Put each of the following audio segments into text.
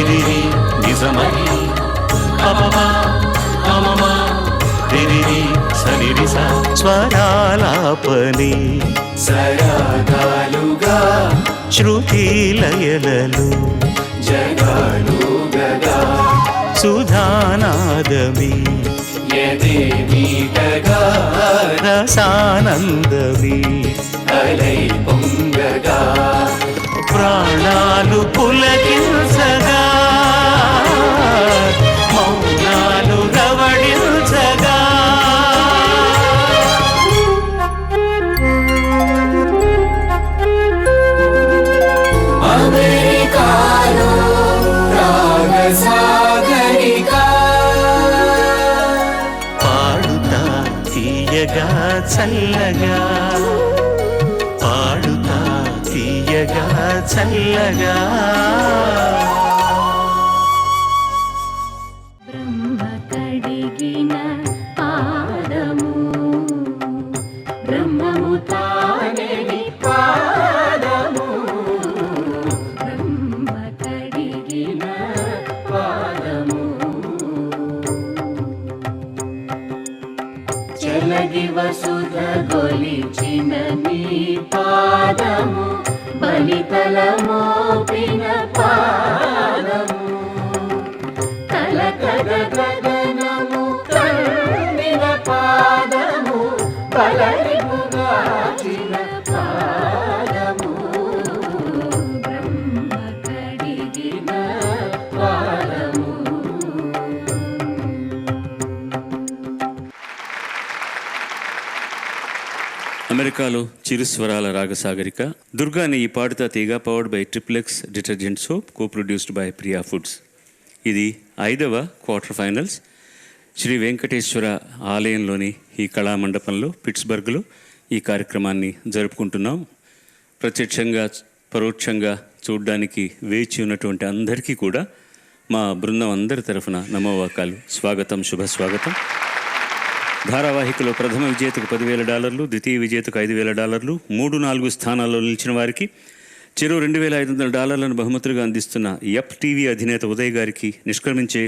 రిరిరి నిజమని పపమా పమమా రిరిరి సరిరిస స్వరాలాపని సరాగాలుగా శృతి లయలలు జగాలుగగా సుధానాదమి యదే మీటగా రసానందమి అలై పొంగగా ప్రాణాలు పులకించగా మౌనాలు రవళించగా అమెరికాలో రాగసాగరికా పాడుతా తీయగా చల్లగా పాడుతా తీయగా చల్లగా బ్రహ్మ కడిగిన పాదము బ్రహ్మము తానే పాదము బ్రహ్మ కడిగిన పాదము చెలగి వసుధ గొలిచిన నీ పాదము బలితల మోపిన పాదము కలకద గగనము కందిన పాదము కలరిపుగాచిన పాదము బ్రహ్మ కడిగిన పాదము. అమెరికాలో చిరుస్వరాల రాగసాగరిక దుర్గాని ఈ పాడుతా తీగ powered by triplex detergent soap co produced by Priya foods. ఇది 5వ క్వార్టర్ ఫైనల్స్ శ్రీ వెంకటేశ్వర ఆలయంలోని ఈ కళామండపంలో పిట్స్బర్గ్లో ఈ కార్యక్రమాన్ని జరుపుకుంటున్నాం. ప్రత్యక్షంగా పరోక్షంగా చూడ్డానికి వేచి ఉన్నటువంటి అందరికీ కూడా మా బృందం అందరి తరఫున నమోవాకాలు, స్వాగతం, శుభస్వాగతం. ధారావాహికలో ప్రథమ విజేతకు $10,000, ద్వితీయ విజేతకు $5,000, 3-4 స్థానాల్లో నిలిచిన వారికి చెరో $2,500 బహుమతులుగా అందిస్తున్న ఎఫ్ టీవీ అధినేత ఉదయ్ గారికి, నిష్క్రమించే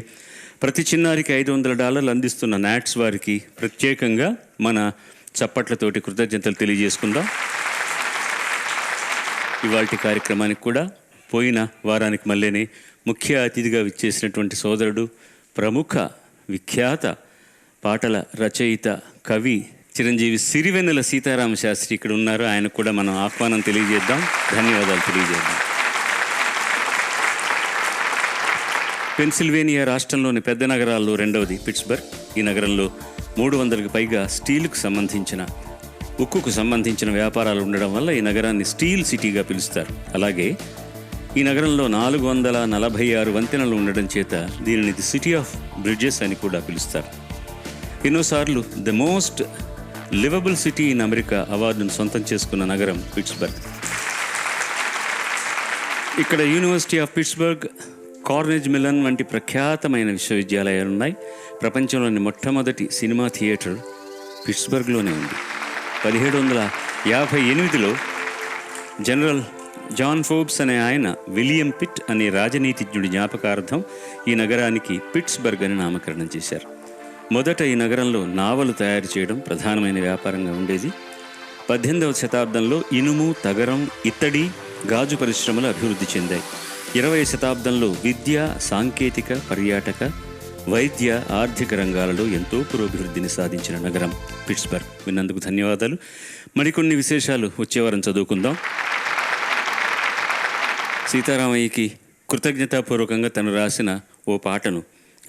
ప్రతి చిన్నారికి $500 అందిస్తున్న నాట్స్ వారికి ప్రత్యేకంగా మన చప్పట్లతోటి కృతజ్ఞతలు తెలియజేసుకుందాం. ఇవాల్టి కార్యక్రమానికి కూడా పోయిన వారానికి మళ్ళీనే ముఖ్య అతిథిగా విచ్చేసినటువంటి సోదరుడు, ప్రముఖ విఖ్యాత పాటల రచయిత, కవి, చిరంజీవి సిరివెన్నెల సీతారామ శాస్త్రి ఇక్కడ ఉన్నారు. ఆయనకు కూడా మనం ఆహ్వానం తెలియజేద్దాం, ధన్యవాదాలు తెలియజేద్దాం. పెన్సిల్వేనియా రాష్ట్రంలోని పెద్ద నగరాల్లో రెండవది పిట్స్బర్గ్. ఈ నగరంలో 300కి పైగా స్టీలుకు సంబంధించిన, ఉక్కుకు సంబంధించిన వ్యాపారాలు ఉండడం వల్ల ఈ నగరాన్ని స్టీల్ సిటీగా పిలుస్తారు. అలాగే ఈ నగరంలో 446 వంతెనలు ఉండడం చేత దీనిని ది సిటీ ఆఫ్ బ్రిడ్జెస్ అని కూడా పిలుస్తారు. ఎన్నోసార్లు the most liveable city in America అవార్డును సొంతం చేసుకున్న నగరం పిట్స్బర్గ్. ఇక్కడ యూనివర్సిటీ ఆఫ్ పిట్స్బర్గ్, కార్నెజ్ మిలన్ వంటి ప్రఖ్యాతమైన విశ్వవిద్యాలయాలు ఉన్నాయి. ప్రపంచంలోని మొట్టమొదటి సినిమా థియేటర్ పిట్స్బర్గ్లోనే ఉంది. 1758లో జనరల్ జాన్ ఫోర్బ్స్ అనే ఆయన విలియం పిట్ అనే రాజనీతిజ్ఞుడి జ్ఞాపకార్థం ఈ నగరానికి పిట్స్బర్గ్ అని నామకరణం చేశారు. మొదట ఈ నగరంలో నావలు తయారు చేయడం ప్రధానమైన వ్యాపారంగా ఉండేది. 18వ శతాబ్దంలో ఇనుము, తగరం, ఇత్తడి, గాజు పరిశ్రమలు అభివృద్ధి చెందాయి. 20వ శతాబ్దంలో విద్య, సాంకేతిక, పర్యాటక, వైద్య, ఆర్థిక రంగాలలో ఎంతో పురోభివృద్ధిని సాధించిన నగరం పిట్స్బర్గ్. విన్నందుకు ధన్యవాదాలు. మరికొన్ని విశేషాలు వచ్చేవారం చదువుకుందాం. సీతారామయ్యకి కృతజ్ఞతాపూర్వకంగా తను రాసిన ఓ పాటను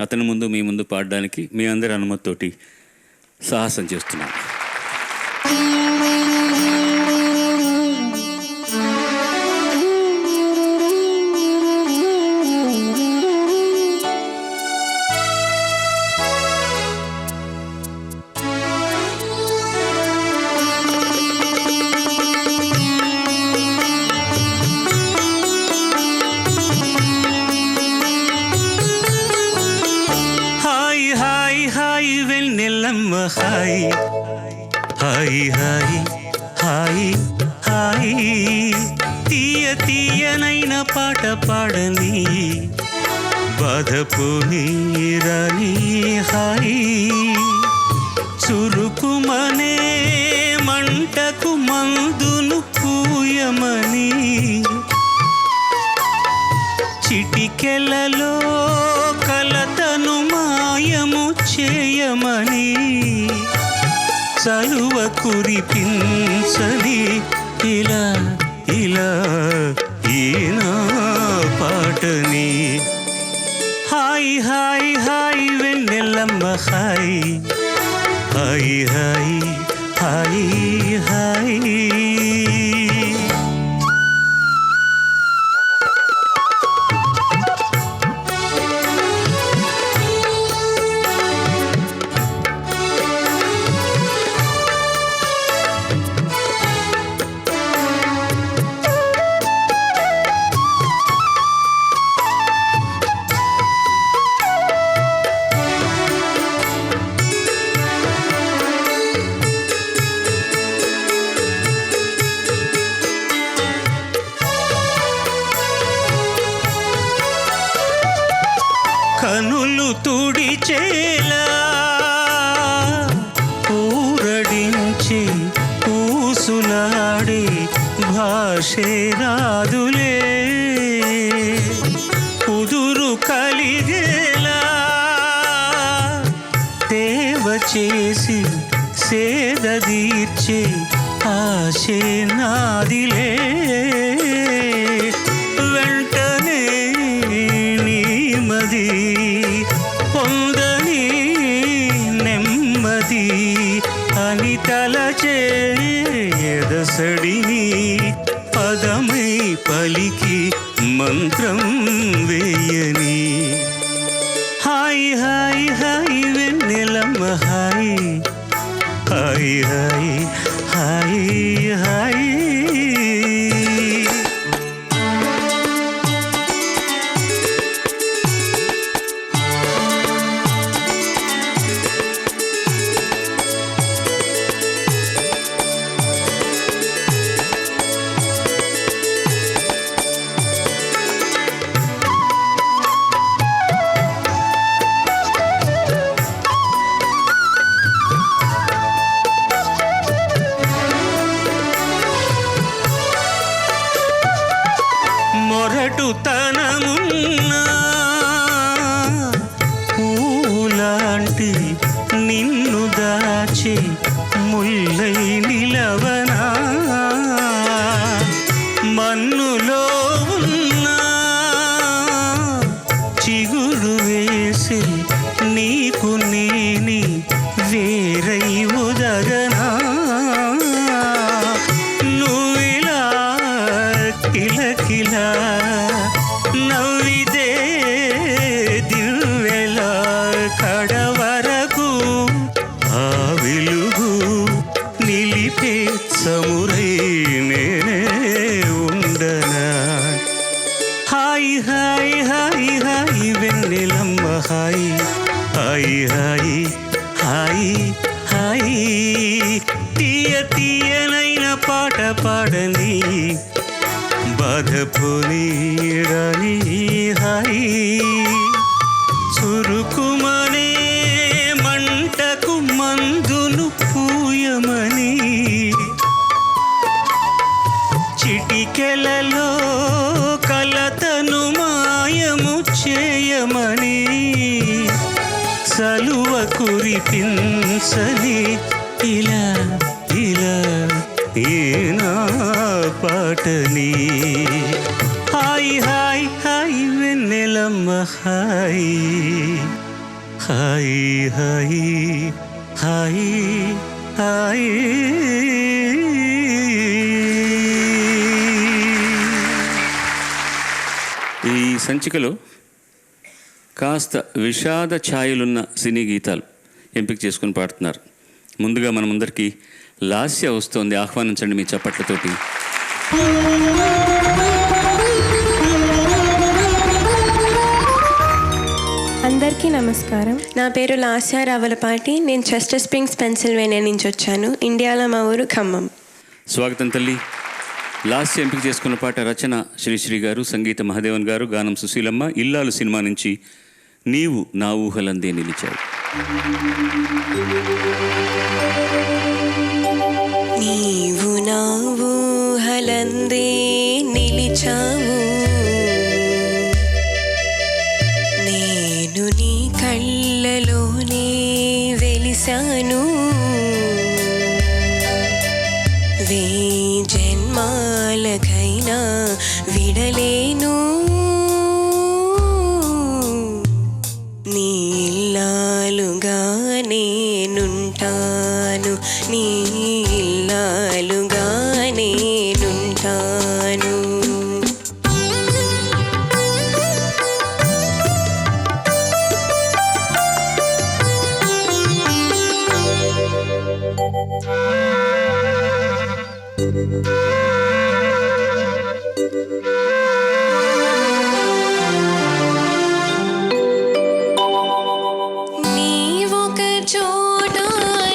అతని ముందు, మీ ముందు పాడడానికి మీ అందరి అనుమతితోటి సాహసం చేస్తున్నాను. హాయ్ హాయ్ హాయ్ హాయ్ హాయ్ తీయ తీయనైన పాట పాడని బాధపు నీరని హాయి చురుకుమనే మంటకు మందును పూయమని చిటికెలలో కలతను మాయము చేయమని చలువ కురిపించని ఇలా ఇలా ఈనా పాటని హాయ్ హాయ్ హాయ్ వెన్నెలమ్మ హాయ్ హాయ్ హాయ్ హాయ్ హాయ్ కనులు తుడిచేలా ఊరడించి ఊసులాడి భాషే రాదులే కుదురు కలిగేలా దేవ చేసి సేద తీర్చే ఆశే నాదిలే వెంటనే నీమది పొందని నెమ్మది అని తలచే ఎదసడిని పదమై పలికి మంత్రం వేయని హాయ్ హాయ్ హాయ్ వెన్నెలమ్మ హాయ్ హాయ్ హాయ్ హాయ్ హాయ్ మొరటుతనమున్నా పూలాంటి నిన్ను దాచి ముల్లై నిలవనా మన్నులో ఉన్నా చిగురు వేసి నీకు నేని వేరై ఉదగనా నువ్విలా కిలకిలా నవ్విదే దివ్వెలా కడవరకు ఆ వెలుగు నిలిపే సమురై నేనే ఉండనా హాయ్ హాయ్ హాయ్ హాయ్ వెన్నెలమ్మ హాయ్ హాయ్ హాయ్ హాయ్ హాయ్ తీయ తీయనైన పాట పాడని బాధపు నీరని హాయ్ చురుకుమనే మంటకు మందును పూయమని చిటికెలలో కలతను మాయము చేయమని సలువ కురిపించని ఇలా ఇలా ఈనా పాటని హాయ్ హాయ్ హాయ్ వెన్నెలమ్మ హాయ్ హాయ్ హాయ్ హాయ్ హాయ్ ఈ సంచికలో కాస్త విషాద ఛాయలున్న సినీ గీతాలు ఎంపిక చేసుకుని పాడుతున్నారు. ముందుగా మన ముందరికి లాస్య వస్తోంది. ఆహ్వానించండి మీ చప్పట్లతోటి. అందరికీ నమస్కారం. నా పేరు లాస్య రావలపాటి. నేను చెస్టర్ స్ప్రింగ్స్ పెన్సిల్వేనియా నుంచి వచ్చాను. ఇండియాలో మా ఊరు ఖమ్మం. స్వాగతం తల్లి. లాస్ట్ ఎంపిక చేసుకున్న పాట రచన శ్రీశ్రీ గారు, సంగీత మహాదేవన్ గారు, గానం సుశీలమ్మ. ఇల్లాలు సినిమా నుంచి నీవు నా ఊహలందే నిలిచావు. నీవు నా ఊహలందే నిలిచావు, నేను నీ కళ్ళలోనే వెలిసాను, జన్మాలకైనా విడలేను, నీ ఇల్లాలుగా నేనుంటాను, నీ ఇల్లాలుగా నేనుంటాను. నీవొక చోట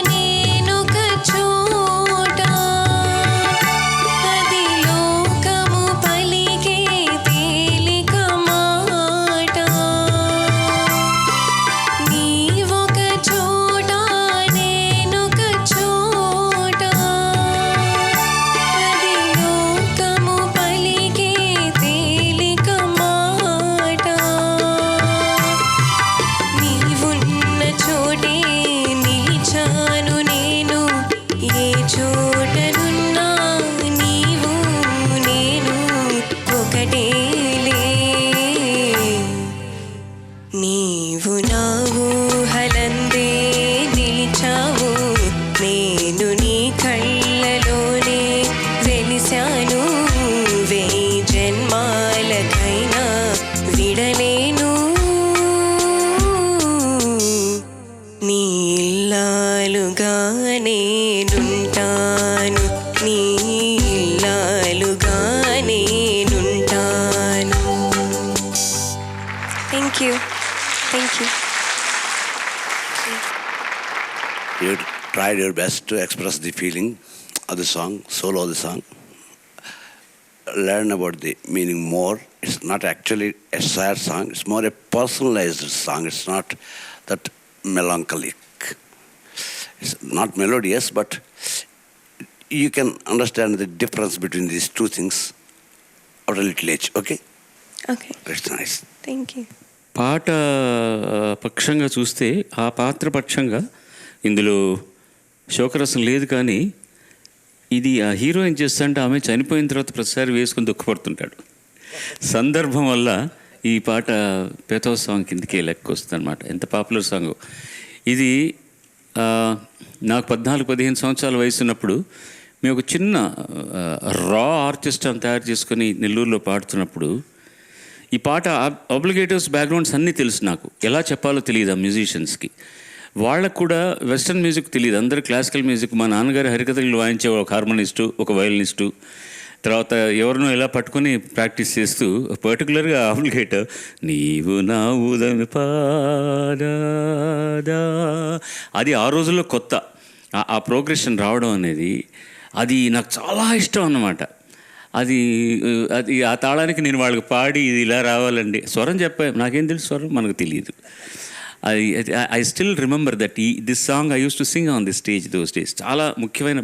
నేనొక చోట, అది లోకము పలికే తేలిక మాట. నీవొక చోట నేనొక చోట, అది లోకము పలికే తేలిక మాట. నీవున్న చోటే నిలిచాను నేను, ఏ చోటనున్నా నీవు నేను ఒకటేలే. నీవు నా ఊహలందే నిలిచావు, నేను నీ కళ్ళలోనే వెలిశాను, వేయి జన్మాలకైనా విడలేను, నీ ఇల్లాలుగా నేనుంటాను, నీ ఇల్లాలుగా నేనుంటాను. Thank you, thank you. You tried your best to express the feeling of the song, soul of the song. Learn about the meaning more. It's not actually a sad song. It's more a personalized song. It's not that melancholic. It's not melodious, but you can understand the difference between these two things at a little age. Okay? Okay, That's nice. Thank you. పాట పక్షంగా చూస్తే ఆ పాత్ర పక్షంగా ఇందులో శోకరసం లేదు, కానీ ఇది ఆ హీరో ఏం చేస్తాడంటే ఆమె చనిపోయిన తర్వాత ప్రతిసారి వేసుకుని దుఃఖపడుతుంటాడు. సందర్భం వల్ల ఈ పాట పెథో సాంగ్ కిందకే లెక్క వస్తుంది అనమాట. ఎంత పాపులర్ సాంగ్ ఇది. నాకు 14-15 సంవత్సరాల వయసు ఉన్నప్పుడు మేము ఒక చిన్న రా ఆర్కెస్ట్రాని తయారు చేసుకొని నెల్లూరులో పాడుతున్నప్పుడు ఈ పాట ఆబ్లిగేటివ్స్ బ్యాక్గ్రౌండ్స్ అన్నీ తెలుసు. నాకు ఎలా చెప్పాలో తెలియదు ఆ మ్యూజిషియన్స్కి. వాళ్ళకు కూడా వెస్ట్రన్ మ్యూజిక్ తెలియదు, అందరూ క్లాసికల్ మ్యూజిక్. మా నాన్నగారు హరికథలు వాయించే ఒక హార్మోనిస్టు, ఒక వయలినిస్టు, తర్వాత ఎవరినో ఇలా పట్టుకొని ప్రాక్టీస్ చేస్తూ పర్టికులర్గా ఆబ్లిగేటర్ నీవు నా ఉదమి పాదా, అది ఆ రోజుల్లో కొత్త. ఆ ప్రోగ్రెషన్ రావడం అనేది అది నాకు చాలా ఇష్టం అన్నమాట. అది ఆ తాళానికి నేను వాళ్ళకి పాడి ఇది ఇలా రావాలండి, స్వరం చెప్పా, నాకేం తెలుసు స్వరం, మనకు తెలియదు. I still remember that this song I use to sing on the stage those days. చాలా ముఖ్యమైన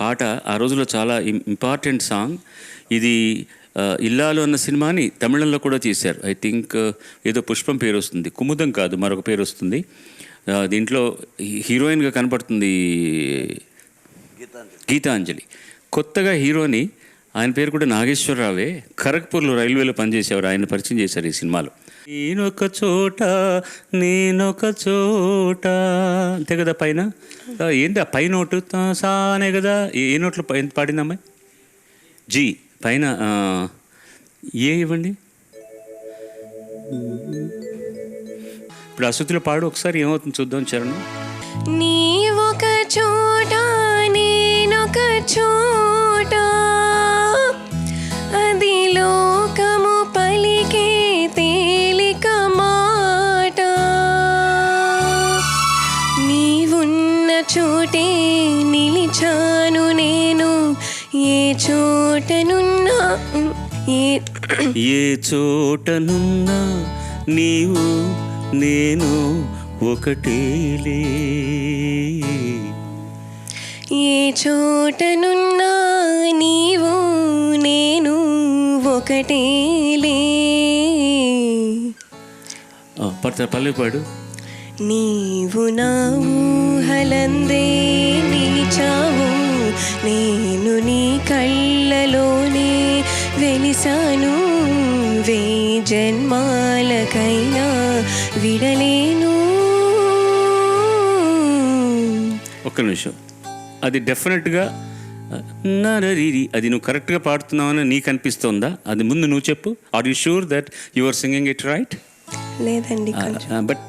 పాట ఆ రోజుల్లో, చాలా ఇంపార్టెంట్ సాంగ్ ఇది. ఇల్లాలు అన్న సినిమాని తమిళంలో కూడా తీశారు. ఐ థింక్ ఏదో పుష్పం పేరు వస్తుంది, కుముదం కాదు మరొక పేరు వస్తుంది. దీంట్లో హీరోయిన్గా కనపడుతుంది గీతాంజలి. కొత్తగా హీరోని, ఆయన పేరు కూడా నాగేశ్వరరావే, ఖరగ్పూర్లో రైల్వేలో పనిచేసేవారు, ఆయన పరిచయం చేశారు ఈ సినిమాలో. నేనొక చోట నేనొక చోట అంతే కదా పైన. ఏంటి ఆ పై నోటు సానే కదా, ఏ నోట్లో పాడింది అమ్మాయి? జీ పైన ఏ ఇవ్వండి. ఇప్పుడు అశృతిలో పాడు ఒకసారి, ఏమవుతుంది చూద్దాం చరణం. నీ ఒక చోట నేనొక చోట, అది లోకము పలికే తేలిక మాట. నీవున్న చోటే నిలిచాను నేను, ఏ చోట చోటనున్నా ఏ ఏ చోటనున్నా నీవు నేను ఒకటేలే. ఏ చోటనున్నా నీవు నేను ఒకటేలే. పడతారు పల్లవి పాడు. నీవు నా ఊహలందే నిలిచావు, నేను నీ కళ్ళలోనే వెలిసాను, వే జన్మాలకైనా విడలేను. ఒక్క నిమిషం, అది డెఫినెట్గా నరరిరి అది నువ్వు కరెక్ట్గా పాడుతున్నావని నీకు అనిపిస్తుందా? అది ముందు నువ్వు చెప్పు. Are you sure that you are singing it right? లేదండి, but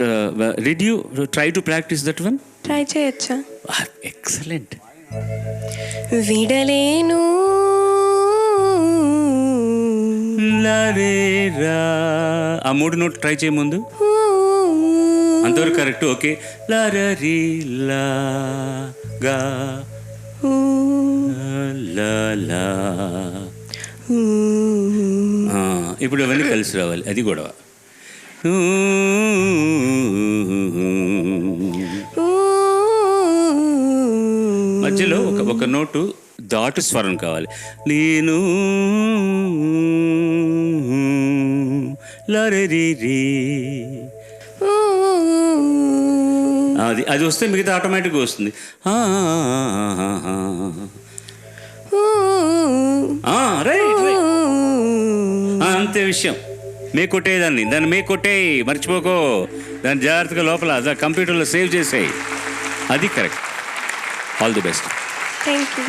did you try to practice that one? Try చేయొచ్చా? ఎక్సలెంట్. విడలేను లారేరా, ఆ మూడు నోట్ ట్రై చేయ ముందు. అంతవరకు కరెక్ట్. ఓకే. లారీ లా గా లా లా. ఇప్పుడు అవన్నీ కలిసి రావాలి, అది గొడవ. మధ్యలో ఒక నోటు దాటు స్వరం కావాలి. నేను లరీ అది అది వస్తే మిగతా ఆటోమేటిక్గా వస్తుంది. అంతే విషయం. మే కొట్టేదాన్ని, దాన్ని మే కొట్టేయి, మర్చిపోకో. దాన్ని జాగ్రత్తగా లోపల కంప్యూటర్లో సేవ్ చేసేయి. అది correct. All the best.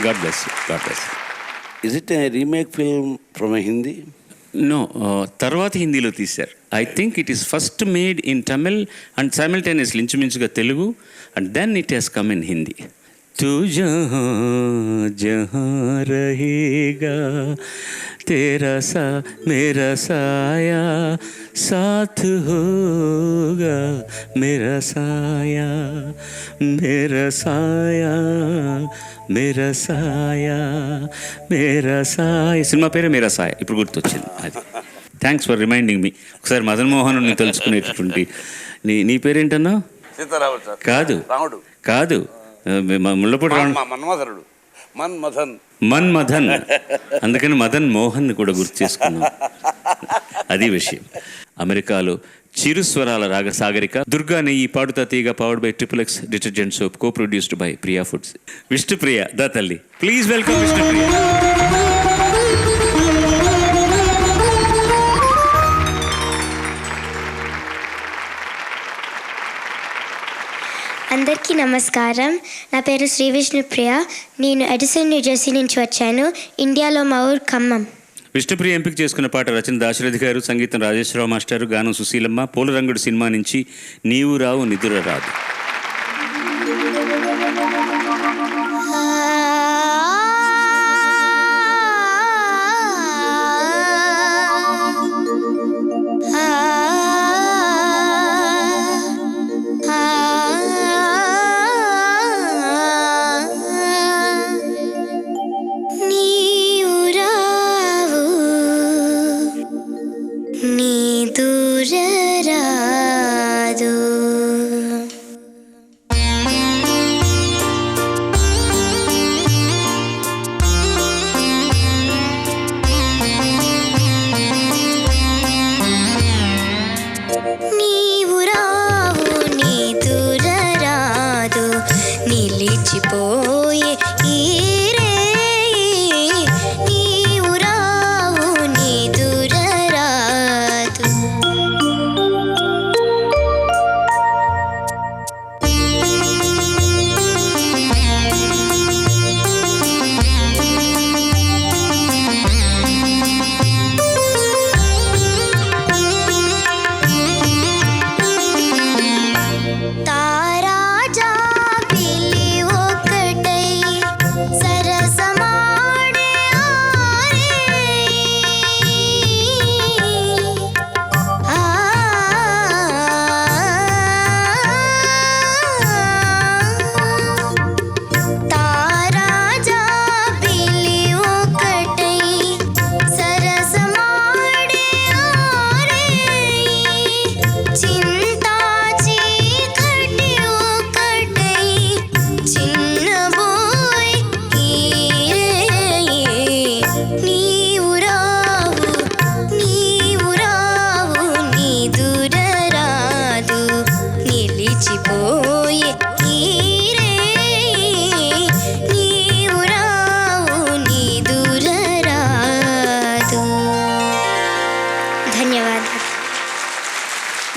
God bless you. God bless you. Is it a remake film from a Hindi? No, తర్వాత హిందీలో తీశారు. I think it is first made in Tamil and simultaneously ఇంచుమించుగా Telugu, and then it has come in Hindi. తు జహాं జహాं రహేగా तेरा सा मेरा साया साथ होगा मेरा साया मेरा साया मेरा साया मेरा साया. సినిమా పేరే మేరా సాయ. ఇప్పుడు గుర్తొచ్చింది అది. Thanks for reminding me. ఒకసారి మదన్ మోహన్ తెలుసుకునేటటువంటి నీ పేరేంటన్నా? సీతారాముడు సార్. కాదు రాముడు కాదు, ముళ్ళపూడి మన్మధనుడు. మన్మథన్. అందుకని మదన్ మోహన్ కూడా గుర్తు చేసుకున్నాం. అది విషయం. అమెరికాలో చిరుస్వరాల రాగసాగరిక దుర్గా నెయ్యి పాడుతా తీగ powered by triple X detergent soap, co produced by Priya foods. Vishnupriya దా తల్లి, ప్లీజ్ వెల్కమ్ విష్ణుప్రియ. అందరికీ నమస్కారం. నా పేరు శ్రీ విష్ణుప్రియ. నేను ఎడిసన్ న్యూజెర్సీ నుంచి వచ్చాను. ఇండియాలో మా ఊరు ఖమ్మం. విష్ణుప్రియ ఎంపిక చేసుకున్న పాట రచన దాశరథి గారు, సంగీతం రాజేశ్వరరావు మాస్టారు, గానం సుశీలమ్మ. పూలరంగుడు సినిమా నుంచి నీవు రావు నిదుర రాదు.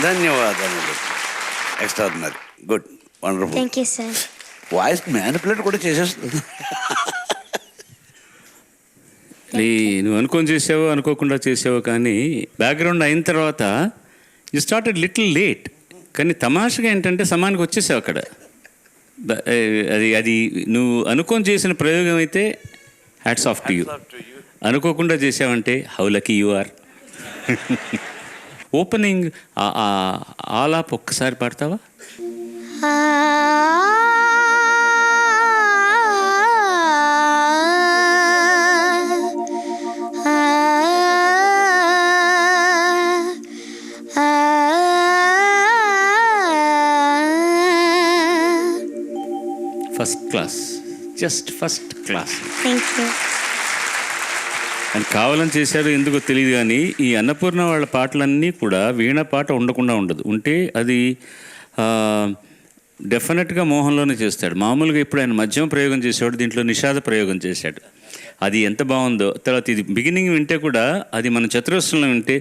ధన్యవాదాలు. Extraordinary, good, wonderful. Thank you sir. Voice manipulate కూడా చేసేస్తుంది. నువ్వు అనుకొని చేసావో అనుకోకుండా చేసావో కానీ బ్యాక్గ్రౌండ్ అయిన తర్వాత యూ స్టార్టెడ్ లిటిల్ లేట్. కానీ తమాషగా ఏంటంటే సమానికి వచ్చేసావు అక్కడ. అది నువ్వు అనుకొని చేసిన ప్రయోగం అయితే హ్యాట్స్ ఆఫ్ టు యూ. అనుకోకుండా చేసావంటే how lucky you are. Opening alap ఒక్కసారి పాడతావా? First class, just first class. Thank you. అని కావాలని చేశారు ఎందుకో తెలియదు కానీ ఈ అన్నపూర్ణ వాళ్ళ పాటలన్నీ కూడా వీణ పాట ఉండకుండా ఉండదు. ఉంటే అది డెఫినెట్గా మోహన్లోనే చేస్తాడు. మామూలుగా ఇప్పుడు ఆయన మధ్యమ ప్రయోగం చేసేవాడు, దీంట్లో నిషాద ప్రయోగం చేశాడు. అది ఎంత బాగుందో. తర్వాత ఇది బిగినింగ్ వింటే కూడా అది మన చతురస్రంలో వింటే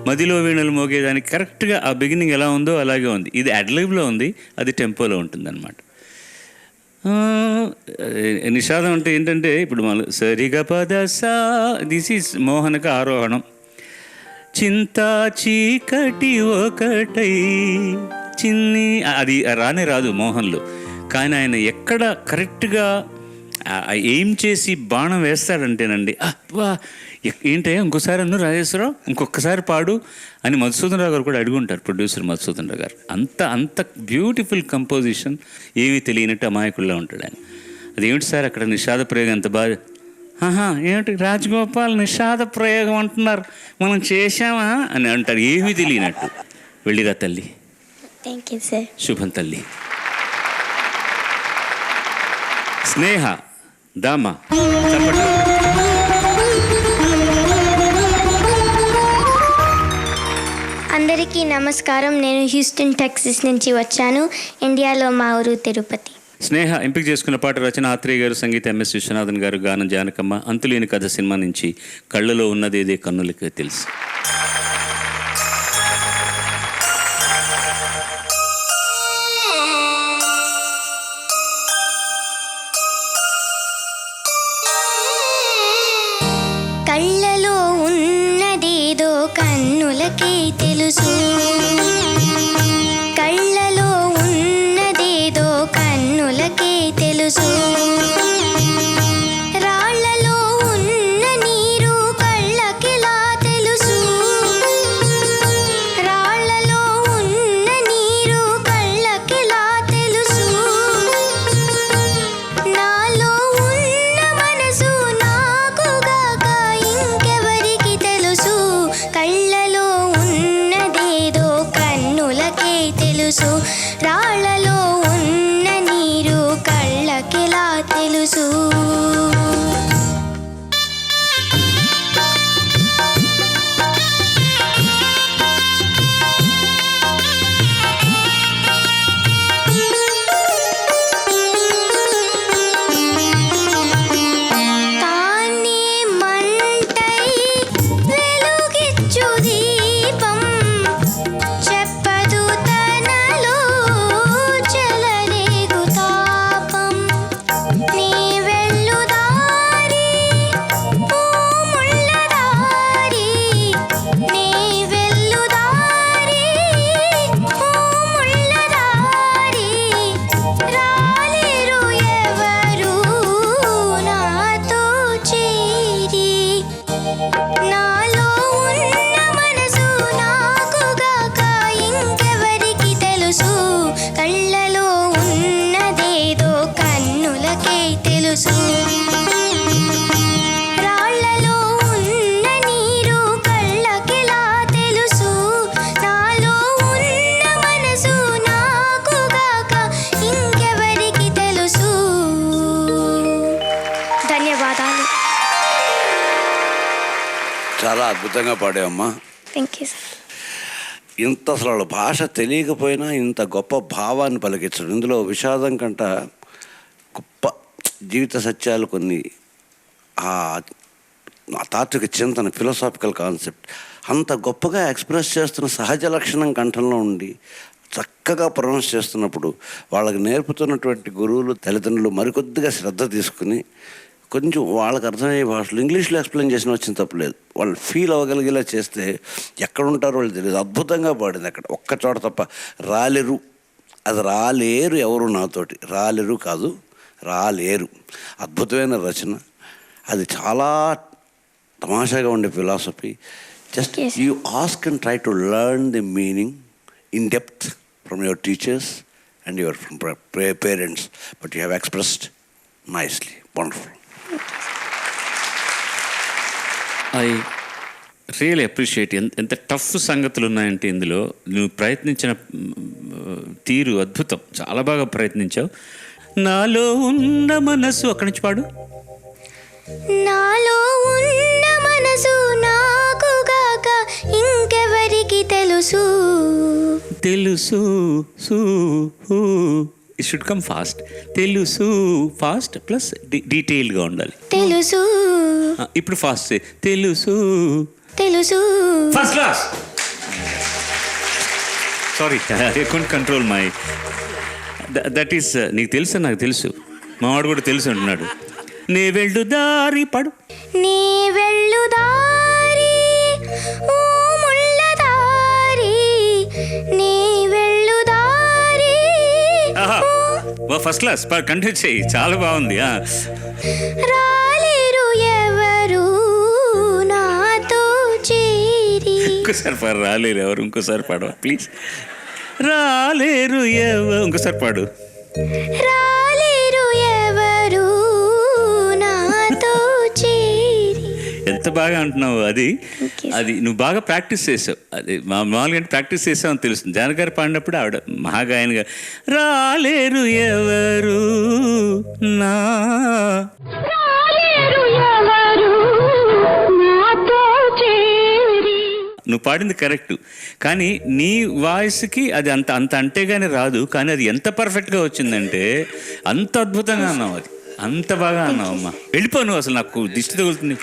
మదిలో వీణలు మోగేదానికి కరెక్ట్గా ఆ బిగినింగ్ ఎలా ఉందో అలాగే ఉంది. ఇది అడ్లైవ్లో ఉంది, అది టెంపోలో ఉంటుందన్నమాట. నిషాదం అంటే ఏంటంటే ఇప్పుడు మన సరిగా పద సా, దిస్ ఈజ్ మోహనక ఆరోహణం. చింతా చీకటి ఒకటై చిన్ని, అది రానే రాదు మోహన్లో. కానీ ఆయన ఎక్కడ కరెక్ట్గా ఏం చేసి బాణం వేస్తాడంటేనండి, వా ఏంటయ్యా ఇంకోసారి అన్ను రాజేశ్వరరావు ఇంకొకసారి పాడు అని మధుసూదన్ రావు గారు కూడా అడుగుంటారు, ప్రొడ్యూసర్ మధుసూదన్ రావు గారు. అంత బ్యూటిఫుల్ కంపోజిషన్, ఏమీ తెలియనట్టు అమాయకుల్లో ఉంటాడు ఆయన. అదేమిటి సార్ అక్కడ నిషాద ప్రయోగం ఎంత బాగా, ఏమిటి రాజగోపాల్ నిషాద ప్రయోగం అంటున్నారు, మనం చేశామా అని అంటారు, ఏమీ తెలియనట్టు. వెళ్ళిరా తల్లి. Thank you sir. శుభం తల్లి. స్నేహ దామా చెప్పండి. అందరికీ నమస్కారం. నేను హ్యూస్టన్ టెక్సస్ నుంచి వచ్చాను. ఇండియాలో మా ఊరు తిరుపతి. స్నేహ ఎంపిక చేసుకున్న పాట రచన ఆత్రేయ గారు, సంగీత ఎంఎస్ విశ్వనాథన్ గారు, గానం జానకమ్మ. అంతులేని కథ సినిమా నుంచి కళ్ళలో ఉన్నదేదే కన్నులకి తెలుసు. కళ్ళలో ఉన్నదేదో కన్నులకే తెలుసు, కళ్ళలో ఉన్నదేదో కన్నులకే తెలుసు. రాళ్లలో ఉన్న నీరు కళ్ళకిలా తెలుసు, రాళ్లలో ఉన్న నీరు కళ్ళకిలా తెలుసు. నాలో ఉన్న మనసు నాకుగాక ఇంకెవరికి తెలుసు, కళ్ళలో ఉన్నదేదో కన్నులకే తెలుసు. రాళ్లలో ఉన్న నీరు కళ్ళకిలా తెలుసు. తానే మంటై వెలుగిచ్చు దీపం, చెప్పదు తనలో చెలరేగు తాపం. నీ వెళ్ళు దారి ఓ ముళ్ళ దారి, నీ వెళ్ళు దారి ఓ ముళ్ళ దారి. రాలేరు ఎవరు నాతో చేరి, నాలో ఉన్న మనసు నాకుగాక ఇంకెవరికి తెలుసు, కళ్ళలో ఉన్నదేదో కన్నులకే తెలుసు. రాళ్లలో ఉన్న నీరు కళ్ళకిలా తెలుసు, నాలో ఉన్న మనసు నాకుగాక ఇంకెవరికి తెలుసు. ధన్యవాదాలు. చాలా అద్భుతంగా పాడావమ్మా. Thank you sir. ఇంత అసలు భాష తెలియకపోయినా ఇంత గొప్ప భావాన్ని పలికించడం, ఇందులో విషాదం కంట గొప్ప జీవిత సత్యాలు కొన్ని, ఆ తాత్విక చింతన, ఫిలాసాఫికల్ కాన్సెప్ట్ అంత గొప్పగా ఎక్స్ప్రెస్ చేస్తున్న సహజ లక్షణం కంఠంలో ఉండి చక్కగా ప్రొనౌన్స్ చేస్తున్నప్పుడు వాళ్ళకి నేర్పుతున్నటువంటి గురువులు, తల్లిదండ్రులు మరికొద్దిగా శ్రద్ధ తీసుకుని కొంచెం వాళ్ళకి అర్థమయ్యే భాషలో ఇంగ్లీష్లో ఎక్స్ప్లెయిన్ చేసిన వచ్చిన తప్పలేదు, వాళ్ళు ఫీల్ అవ్వగలిగేలా చేస్తే ఎక్కడ ఉంటారో వాళ్ళు తెలియదు. అద్భుతంగా పాడింది అక్కడ, ఒక్క చోట తప్ప. రాలేరు, అది రాలేరు ఎవరు నాతోటి, రాలేరు కాదు రాలేరు. అద్భుతమైన రచన అది, చాలా తమాషాగా ఉండే philosophy. Just you ask and try to learn the meaning in depth from your teachers and your from parents, but you have expressed nicely. Wonderful. I really appreciate. ఎంత టఫ్ సంగతులు ఉన్నాయంటే ఇందులో నువ్వు ప్రయత్నించిన తీరు అద్భుతం, చాలా బాగా ప్రయత్నించావు. నాలో ఉన్న మనసు, అక్కడి నుంచి పాడు. నాలో ఉన్న మనసు నాకుగాక ఇంకెవరికి తెలుసు, తెలుసు ఇట్ షుడ్ కమ్ ఫాస్ట్. తెలుసు ఫాస్ట్ ప్లస్ డీటెయిల్డ్గా ఉండాలి. తెలుసు ఇప్పుడు ఫాస్ట్ తెలుసు తెలుసు. First class. Sorry, I can't control my that is. నీకు తెలుసు, నాకు తెలుసు, మావాడు కూడా తెలుసు అంటున్నాడు. నే వెళ్ళు దారి పాడు. నీ వెళ్ళు దారి ఓ ముళ్ళ దారి, నీ వెళ్ళు దారి. ఫస్ట్ క్లాస్, కంటిన్యూ చేయి, చాలా బాగుంది. రాలేరు ఎవరు నాతో చేరి. ఇంకోసారి పాడు, రాలేరు ఎవరు. ఇంకోసారి పాడు ప్లీజ్. రాలేరు ఎవరు, ఇంకోసారి పాడు. రాలేరు ఎవరు నాతో చేరి. ఎంత బాగా అంటున్నావు. అది నువ్వు బాగా ప్రాక్టీస్ చేసావు. అది మామూలుగా ప్రాక్టీస్ చేసావు అని తెలుస్తుంది. జానకి గారు పాడినప్పుడు ఆవిడ మహాగాయనిగా రాలేరు ఎవరు నా, నువ్వు పాడింది కరెక్ట్, కానీ నీ వాయిస్కి అది అంత అంటేగానే రాదు. కానీ అది ఎంత పర్ఫెక్ట్గా వచ్చిందంటే అంత అద్భుతంగా అన్నావు, అది అంత బాగా అన్నావు. అమ్మా వెళ్ళిపో నువ్వు, అసలు నాకు దిష్టి తగులుతుంది.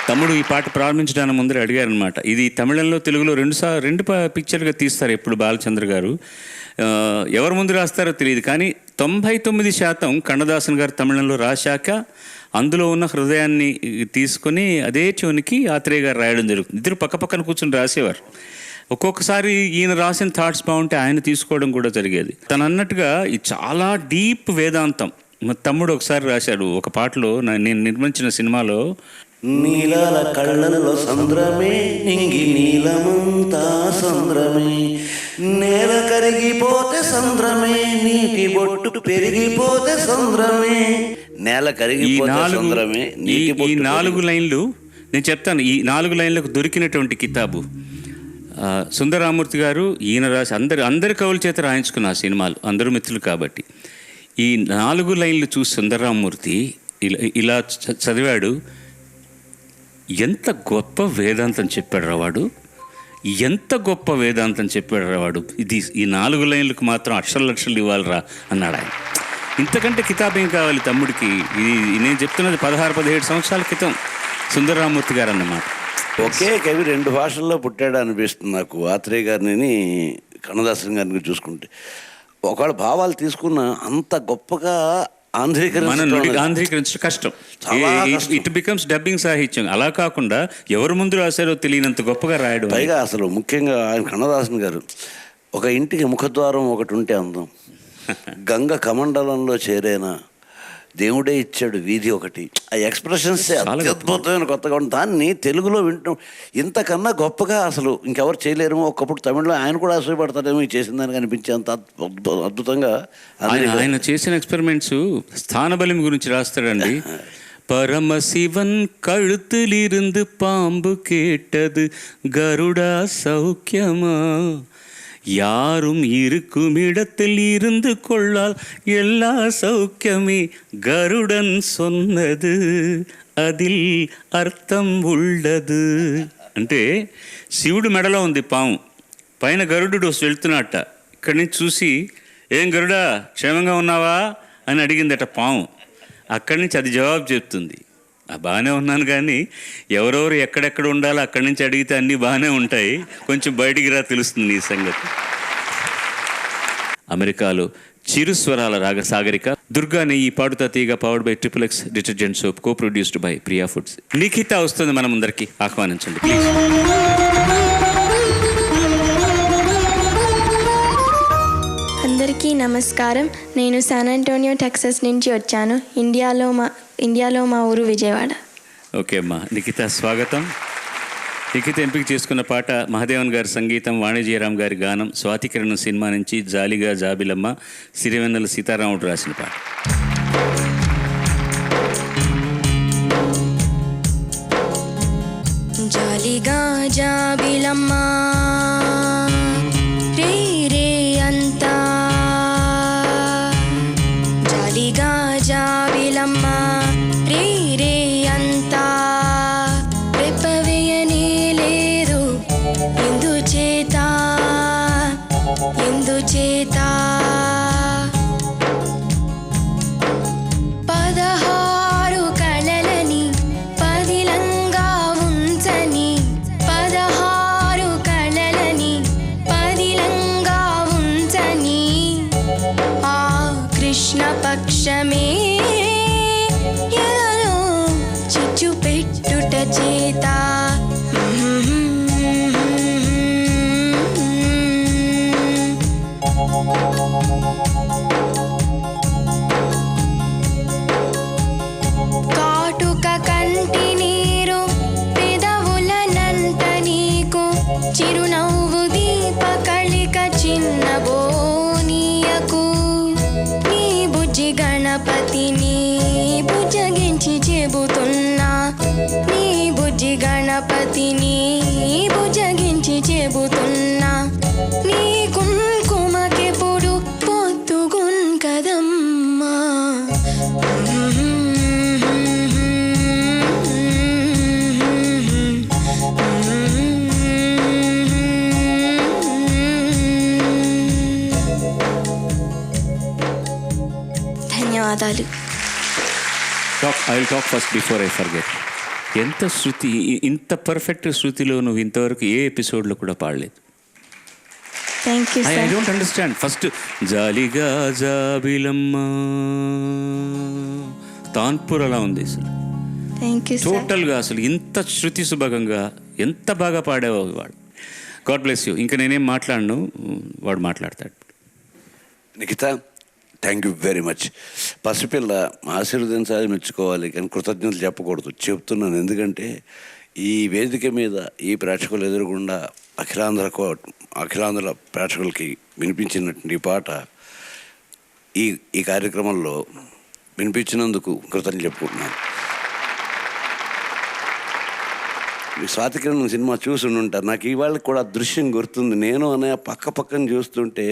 తమ్ముడు ఈ పాట ప్రారంభించడానికి ముందర అడిగారనమాట. ఇది తమిళంలో తెలుగులో రెండు పిక్చర్గా తీస్తారు ఎప్పుడు బాలచంద్ర గారు. ఎవరు ముందు రాస్తారో తెలియదు, కానీ 99% కన్నదాసన్ గారు తమిళంలో రాశాక అందులో ఉన్న హృదయాన్ని తీసుకొని అదే ట్యూన్కి ఆత్రేయ గారు రాయడం జరుగుతుంది. ఇద్దరు పక్కన కూర్చొని రాసేవారు. ఒక్కొక్కసారి ఈయన రాసిన థాట్స్ బాగుంటే ఆయన తీసుకోవడం కూడా జరిగేది. తను అన్నట్టుగా ఇది చాలా డీప్ వేదాంతం. మా తమ్ముడు ఒకసారి రాశాడు ఒక పాటలో, నేను నిర్మించిన సినిమాలో, నీలాల కళ్ళల్లో సంద్రమే నింగి నీలమంతా సంద్రమే, నేల కరిగిపోతే సంద్రమే, నీటి బొట్టు పెరిగిపోతే సంద్రమే, నేల కరిగిపోతే సంద్రమే, నీటి బొట్టు. ఈ 4 లైన్లు నేను చెప్తాను. ఈ 4 లైన్లకు దొరికినటువంటి కితాబు సుందరరామూర్తి గారు, ఈయన రాసి అందరి కవుల చేత రాయించుకున్న ఆ సినిమాలు, అందరూ మిత్రులు కాబట్టి. ఈ 4 లైన్లు చూసి సుందరరామూర్తి ఇలా చదివాడు. ఎంత గొప్ప వేదాంతం చెప్పాడు రావాడు, ఎంత గొప్ప వేదాంతం చెప్పాడు రావాడు. ఈ 4 లైన్లకు మాత్రం అక్షరాలు ఇవ్వాలిరా అన్నాడు ఆయన. ఇంతకంటే కితాబ్ ఏం కావాలి తమ్ముడికి. ఇది నేను చెప్తున్నది 16-17 సంవత్సరాల క్రితం సుందరరామూర్తి గారు అన్నమాట. ఒకే కవి 2 భాషల్లో పుట్టాడు అనిపిస్తుంది నాకు. ఆత్రేయ గారిని, కన్నదాసన్ గారిని చూసుకుంటే ఒకవేళ భావాలు తీసుకున్న అంత గొప్పగా ఆంధ్రీకరించడం కష్టం. ఇట్ బికమ్స్ డబ్బింగ్ సాహిత్యం. అలా కాకుండా ఎవరు ముందు రాశారో తెలియనంత గొప్పగా రాయడం. పైగా అసలు ముఖ్యంగా ఆయన కన్నదాసన్ గారు, ఒక ఇంటికి ముఖద్వారం ఒకటి ఉంటే అందం, గంగ కమండలంలో చేరేనా, దేవుడే ఇచ్చాడు వీధి ఒకటి. ఆ ఎక్స్ప్రెషన్స్ అద్భుతమైన కొత్తగా ఉంటుంది. దాన్ని తెలుగులో వింటాం, ఇంతకన్నా గొప్పగా అసలు ఇంకెవరు చేయలేరేమో. ఒకప్పుడు తమిళలో ఆయన కూడా అసూయపడతారేమో చేసిన దానికి అనిపించేంత అద్భుతంగా ఆయన చేసిన ఎక్స్పెరిమెంట్స్. స్థానబలం గురించి రాస్తాడండి. பரமசிவன் கழுத்திலிருந்து பாம்பு கேட்டது கருடா சௌக்கியமா, யாரும் இருக்கும் இடத்தில் இருந்து கொள்ளால் எல்லா சௌக்கியமே கருடன் சொன்னது அதில் అర్థం உள்ளது. అంటే శివుడు మెడలో ఉంది పాము, పైన గరుడు వెళ్తున్నట్ట. ఇక్కడి నుంచి చూసి ఏం గరుడా క్షేమంగా ఉన్నావా అని అడిగిందట పాము. అక్కడి నుంచి అది జవాబు చెప్తుంది, బాగానే ఉన్నాను కానీ ఎవరెవరు ఎక్కడెక్కడ ఉండాలో అక్కడి నుంచి అడిగితే అన్నీ బాగానే ఉంటాయి, కొంచెం బయటికి రా తెలుస్తుంది ఈ సంగతి. అమెరికాలో చిరుస్వరాల రాగసాగరిక దుర్గాని ఈ పాడుతా తీగ powered by XXX detergent soap, co produced by Priya foods. Nikhita వస్తుంది మన ముందరికి, ఆహ్వానించండి ప్లీజ్. అందరికీ నమస్కారం. నేను శాన్ ఆంటోనియో టెక్సస్ నుంచి వచ్చాను. ఇండియాలో మా ఊరు విజయవాడ. ఓకే అమ్మా, నిఖిత స్వాగతం. నిఖిత ఎంపిక చేసుకున్న పాట మహాదేవన్ గారి సంగీతం, వాణిజ్యరామ్ గారి గానం, స్వాతికిరణం సినిమా నుంచి జాలిగా జాబిలమ్మ, సిరివెన్నెల సీతారాముడు రాసిన పాట. జాలిగా జాబిలమ్మ రే రే అంతా, జాలిగా జాబిలమ్మ రే రే అంతా, రెప్పవేయనే లేదు ఎందుచేత ఎందుచేత, 16 కళలని పదిలంగా ఉంచని, 16 కళలని పదిలంగా ఉంచని, ఆ కృష్ణ పక్షమే ఎదలో చిచ్చు పెట్టుట చేత, కాటుక కంటి నీరు పెదవులనంట నీకు, చిరునవ్వు దీప కళిక చిన్నబోనీయకు, నీ బుజ్జి గణపతిని బుజ్జగించి చెబుతున్నా, నీ బుజ్జి గణపతిని బుజ్జగించి చెబుతున్నా, నీ కుంకుమకెప్పుడు పొద్దుగున్ కదమ్మా, ధన్యవాదాలు. I will talk first before I forget. ఎంత శృతి, ఇంత పర్ఫెక్ట్ శృతిలో నువ్వు ఇంతవరకు ఏ ఎపిసోడ్లో కూడా పాడలేదు. Thank you I sir. Don't understand. First జాలిగా జాబిలమ్మ తాన్పూర్ అలా ఉంది అసలు థ్యాంక్ యూ సార్. టోటల్గా, అసలు ఇంత శృతి సుభగంగా ఎంత బాగా పాడేవో వాడు. God bless you. ఇంకా నేనేం మాట్లాడను, వాడు మాట్లాడతాడు. Nikhita, thank you very much. పసిపిల్ల ఆశీర్వదించాలి, మెచ్చుకోవాలి, కానీ కృతజ్ఞతలు చెప్పకూడదు. చెప్తున్నాను ఎందుకంటే ఈ వేదిక మీద ఈ ప్రేక్షకులు ఎదురుగుండా అఖిలాంధ్ర ప్రేక్షకులకి వినిపించినటువంటి ఈ పాట ఈ కార్యక్రమంలో వినిపించినందుకు కృతజ్ఞతలు చెప్పుకుంటున్నాను. మీ స్వాతికిరణం సినిమా చూసి ఉంటారు. నాకు ఇవాళ కూడా దృశ్యం గుర్తుంది. నేను అనే పక్కన చూస్తుంటే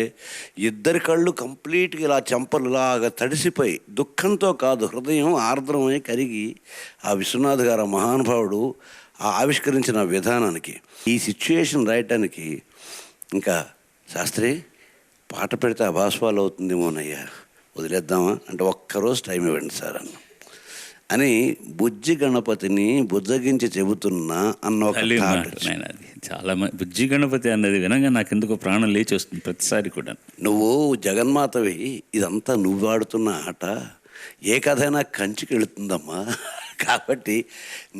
ఇద్దరి కళ్ళు కంప్లీట్గా ఇలా చెంపలులాగా తడిసిపోయి, దుఃఖంతో కాదు హృదయం ఆర్ద్రమై కరిగి, ఆ విశ్వనాథ్ గారు ఆ మహానుభావుడు ఆవిష్కరించిన విధానానికి, ఈ సిచ్యుయేషన్ రాయటానికి, ఇంకా శాస్త్రి పాట పెడితే అభాస్వాలు అవుతుందేమోనయ్యా, వదిలేద్దామా అంటే ఒక్కరోజు టైం ఇవ్వండి సార్ అని బుజ్జి గణపతిని బుజ్జగించి చెబుతున్నా అన్న ఒక చాలా బుజ్జి గణపతి అన్నది వినగా నాకు ఎందుకో ప్రాణం లేచి వస్తుంది ప్రతిసారి కూడా. నువ్వు జగన్మాతవి, ఇదంతా నువ్వు ఆడుతున్న ఆట ఏ కథైనా కంచికి వెళుతుందమ్మా. కాబట్టి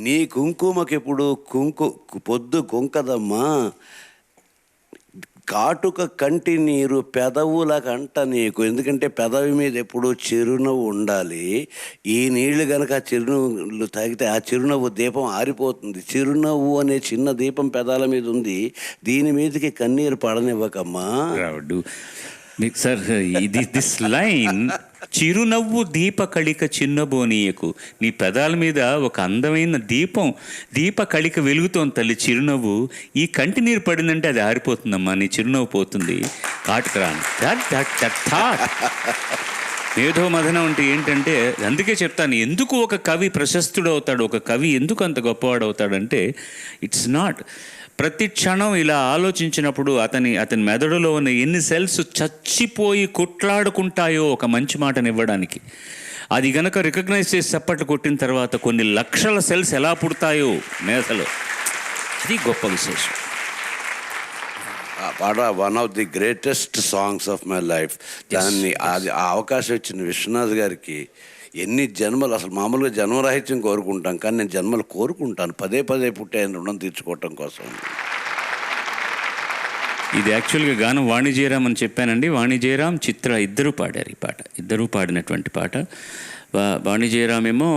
నీ కుంకుమకెప్పుడు పొద్దు కుంకదమ్మా, కాటుక కంటి నీరు పెదవుల కంట నీకు, ఎందుకంటే పెదవి మీద ఎప్పుడు చిరునవ్వు ఉండాలి. ఈ నీళ్లు కనుక చిరునవ్వులు తాగితే ఆ చిరునవ్వు దీపం ఆరిపోతుంది. చిరునవ్వు అనే చిన్న దీపం పెదాల మీద ఉంది, దీని మీదకి కన్నీరు పడనివ్వకమ్మా. సార్ ఇది దిస్ లైన్, చిరునవ్వు దీప కళిక చిన్నబోనీయకు, నీ పెదాల మీద ఒక అందమైన దీప కళిక వెలుగుతోంది తల్లి చిరునవ్వు. ఈ కంటి నీరు పడిందంటే అది ఆరిపోతుందమ్మా, నీ చిరునవ్వు పోతుంది. కాటుకరాని మేధో మదనం అంటే ఏంటంటే, అందుకే చెప్తాను ఎందుకు ఒక కవి ప్రశస్తుడు అవుతాడు, ఒక కవి ఎందుకు అంత గొప్పవాడు అవుతాడంటే, ఇట్స్ నాట్ ప్రతి క్షణం ఇలా ఆలోచించినప్పుడు అతని మెదడులో ఉన్న ఎన్ని సెల్స్ చచ్చిపోయి కొట్లాడుకుంటాయో ఒక మంచి మాటని ఇవ్వడానికి. అది గనక రికగ్నైజ్ చేసి చప్పట్లు కొట్టిన తర్వాత కొన్ని లక్షల సెల్స్ ఎలా పుడతాయో మేధలో, అది గొప్ప విశేషం. పాట one of the greatest songs of my life. దాన్ని అది ఆ అవకాశం ఇచ్చిన విశ్వనాథ్ గారికి ఎన్ని జన్మలు, అసలు మామూలుగా జన్మరాహిత్యం కోరుకుంటాం, కానీ నేను జన్మలు కోరుకుంటాను పదే పదే పుట్టి ఆయన రుణం తీర్చుకోవటం కోసం. ఇది యాక్చువల్గా గానం వాణి జయరామ్ అని చెప్పానండి. వాణి జయరామ్, చిత్ర ఇద్దరూ పాడారు ఈ పాట, ఇద్దరూ పాడినటువంటి పాట. వాణి జయరామ్ ఏమో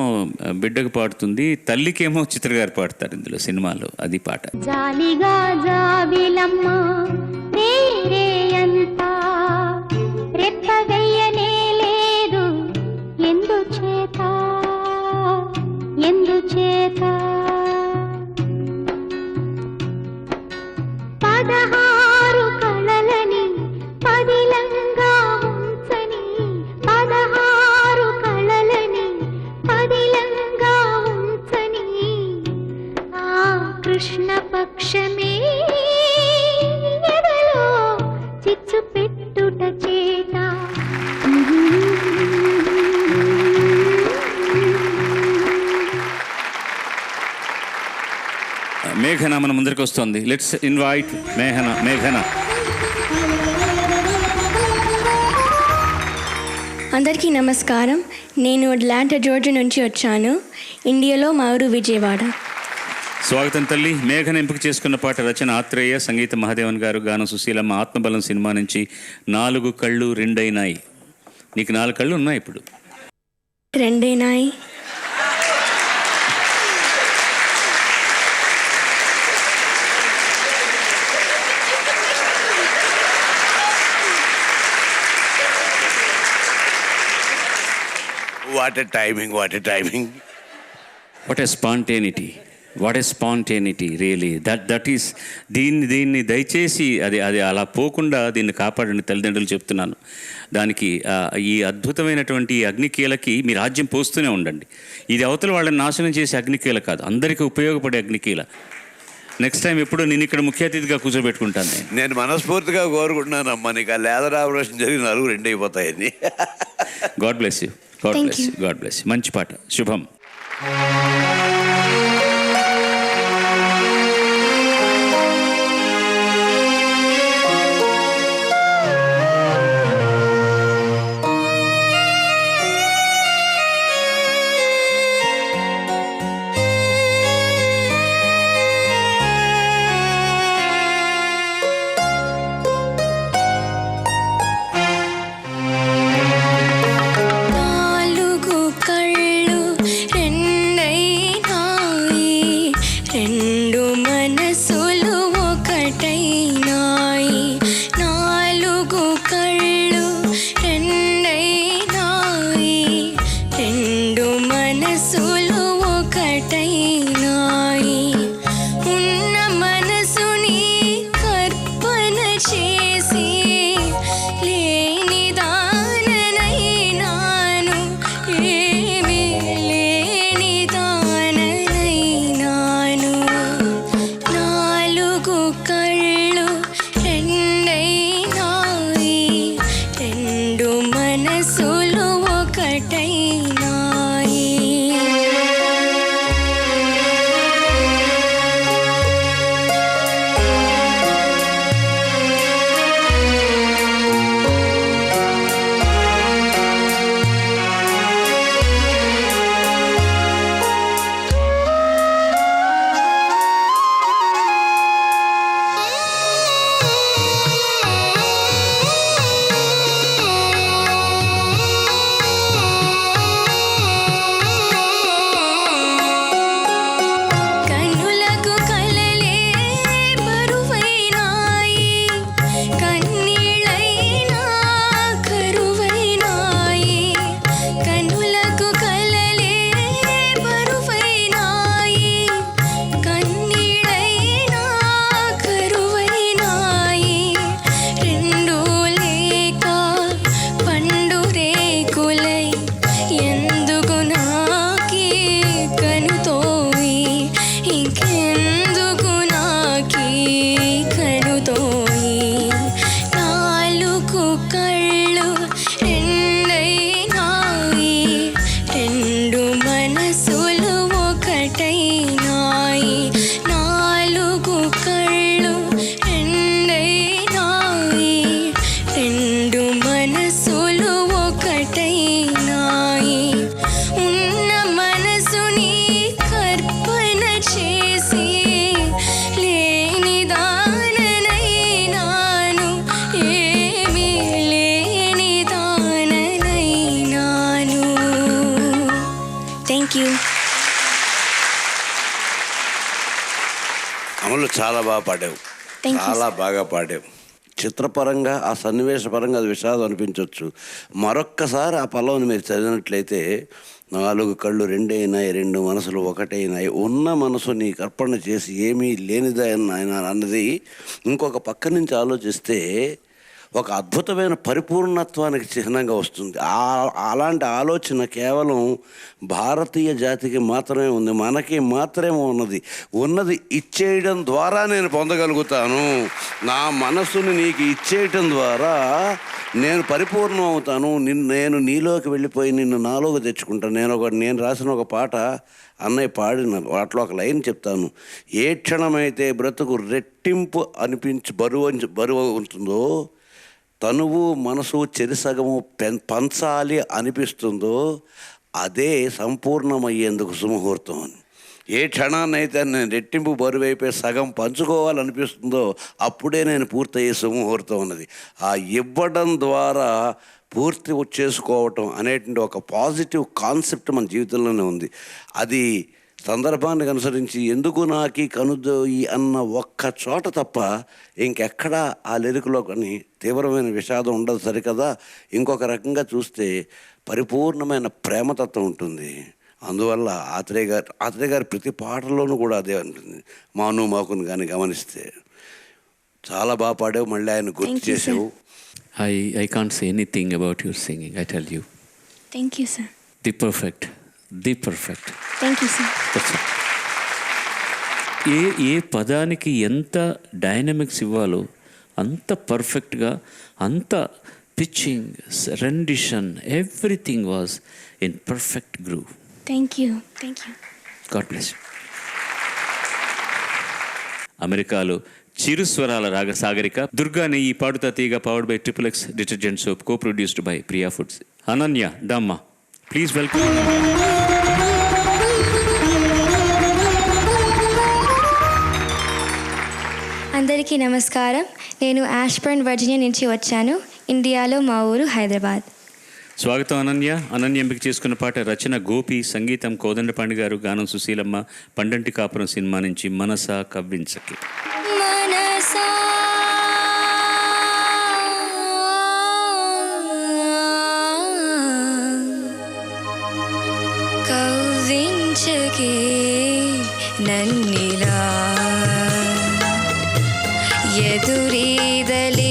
బిడ్డకు పాడుతుంది, తల్లికేమో చిత్ర గారు పాడతారు ఇందులో సినిమాలో, అది పాట. జాలిగా జాబిలమ్మ నేరేయంతా రెప్పవేయనే లేదు ఎందుచేత ఎందుచేత 16 కళలని పదిలంగా ఉంచని 16 కళలని పదిలంగా ఉంచని ఆ కృష్ణ పక్షమే ఎదలో చిచ్చు పెట్టుట చేత మేఘన మన ముందరికి వస్తుంది. లెట్స్ ఇన్వైట్ మేఘన. అందరికీ నమస్కారం. నేను అట్లాంటా జోర్జియా నుంచి వచ్చాను. ఇండియాలో మా ఊరు విజయవాడ. స్వాగతం తల్లి. మేఘన ఎంపిక చేసుకున్న పాట రచన ఆత్రేయ, సంగీత మహాదేవన్ గారు, గానం సుశీలమ్మ. ఆత్మబలం సినిమా నుంచి 4 కళ్ళు రెండైనాయి. నీకు 4 కళ్ళు ఉన్నాయి ఇప్పుడు? రెండైనాయి. What a timing, what a timing. What a spontaneity really. That is దీన్ని దయచేసి అది అలా పోకుండా దీన్ని కాపాడండి తల్లిదండ్రులు చెప్తున్నాను. దానికి ఈ అద్భుతమైనటువంటి అగ్నికీలకి మీ రాజ్యం పోస్తూనే ఉండండి. ఇది అవతల వాళ్ళని నాశనం చేసే అగ్నికీల కాదు, అందరికీ ఉపయోగపడే అగ్నికీల. నెక్స్ట్ టైం ఎప్పుడు నేను ఇక్కడ ముఖ్య అతిథిగా కూర్చోబెట్టుకుంటాను. నేను మనస్ఫూర్తిగా కోరుకుంటున్నానమ్మా, నీకు ఆ లేదర్ ఆపరేషన్ జరిగిన 4 2 అయిపోతాయని. God bless you. God bless. మంచి పాట. శుభం. Thank you. అమలు చాలా బాగా పాడావు, Thank you, చాలా బాగా పాడావు. చిత్రపరంగా ఆ సన్నివేశపరంగా అది విషాదం అనిపించవచ్చు. మరొక్కసారి ఆ పల్లవిని మీరు చదివినట్లయితే 4 కళ్ళు రెండైనాయి, 2 మనసులు ఒకటైనాయి, ఉన్న మనసు నీకు అర్పణ చేసి ఏమీ లేనిదైనా అన్నది ఇంకొక పక్క నుంచి ఆలోచిస్తే ఒక అద్భుతమైన పరిపూర్ణత్వానికి చిహ్నంగా వస్తుంది. అలాంటి ఆలోచన కేవలం భారతీయ జాతికి మాత్రమే ఉంది, మనకి మాత్రమే ఉన్నది ఇచ్చేయడం ద్వారా నేను పొందగలుగుతాను. నా మనసుని నీకు ఇచ్చేయటం ద్వారా నేను పరిపూర్ణం అవుతాను. నేను నీలోకి వెళ్ళిపోయి నిన్ను నాలోకి తెచ్చుకుంటాను. నేను రాసిన ఒక పాట అన్నయ్య పాడిన వాటిలో ఒక లైన్ చెప్తాను. ఏ క్షణమైతే బ్రతుకు రెట్టింపు బరువు ఉంటుందో, తనువు మనసు చెరిసగము పంచాలి అనిపిస్తుందో, అదే సంపూర్ణమయ్యేందుకు సుముహూర్తం అని. ఏ క్షణాన్నైతే నేను రెట్టింపు బరువైపోయి సగం పంచుకోవాలనిపిస్తుందో అప్పుడే నేను పూర్తయ్యే సుముహూర్తం అన్నది. ఆ ఇవ్వడం ద్వారా పూర్తి చేసుకోవటం అనేటువంటి ఒక పాజిటివ్ కాన్సెప్ట్ మన జీవితంలోనే ఉంది. అది సందర్భానికి అనుసరించి ఎందుకు నాకి కనుదోయి అన్న ఒక్క చోట తప్ప ఇంకెక్కడా ఆ లిరిక్లో కానీ తీవ్రమైన విషాదం ఉండదు సరికదా. ఇంకొక రకంగా చూస్తే పరిపూర్ణమైన ప్రేమతత్వం ఉంటుంది. అందువల్ల ఆత్రేయ గారి ప్రతి పాటలోనూ కూడా అదే ఉంటుంది. మాను మాకును కానీ గమనిస్తే చాలా బాగా పాడావు. మళ్ళీ ఆయన గుర్తు చేసావు. I can't say anything about your singing, I tell you. Thank you sir. The perfect. Thank you sir. ఏ పదానికి ఎంత డైనమిక్స్ ఇవ్వాలో అంత పర్ఫెక్ట్గా, అంత pitching, rendition, everything was in perfect groove. Thank you. God bless you. అమెరికాలో చిరుస్వరాల రాగసాగరిక దుర్గా నెయ్యి పాడుతా తీగ powered by XXX detergent soap, co produced by Priya foods. Ananya డమ్మ, ప్లీజ్ వెల్కమ్. అందరికీ నమస్కారం. నేను ఆష్బర్న్ వర్జీనియా నుంచి వచ్చాను. ఇండియాలో మా ఊరు హైదరాబాద్. స్వాగతం అనన్య. ఎంపిక చేసుకున్న పాట రచన గోపి, సంగీతం కోదండపాండి గారు, గానం సుశీలమ్మ. పండంటి కాపురం సినిమా నుంచి మనసా కవ్వించకి. మనసా కవ్వించకే నన్నిలా ఎదురీదలేక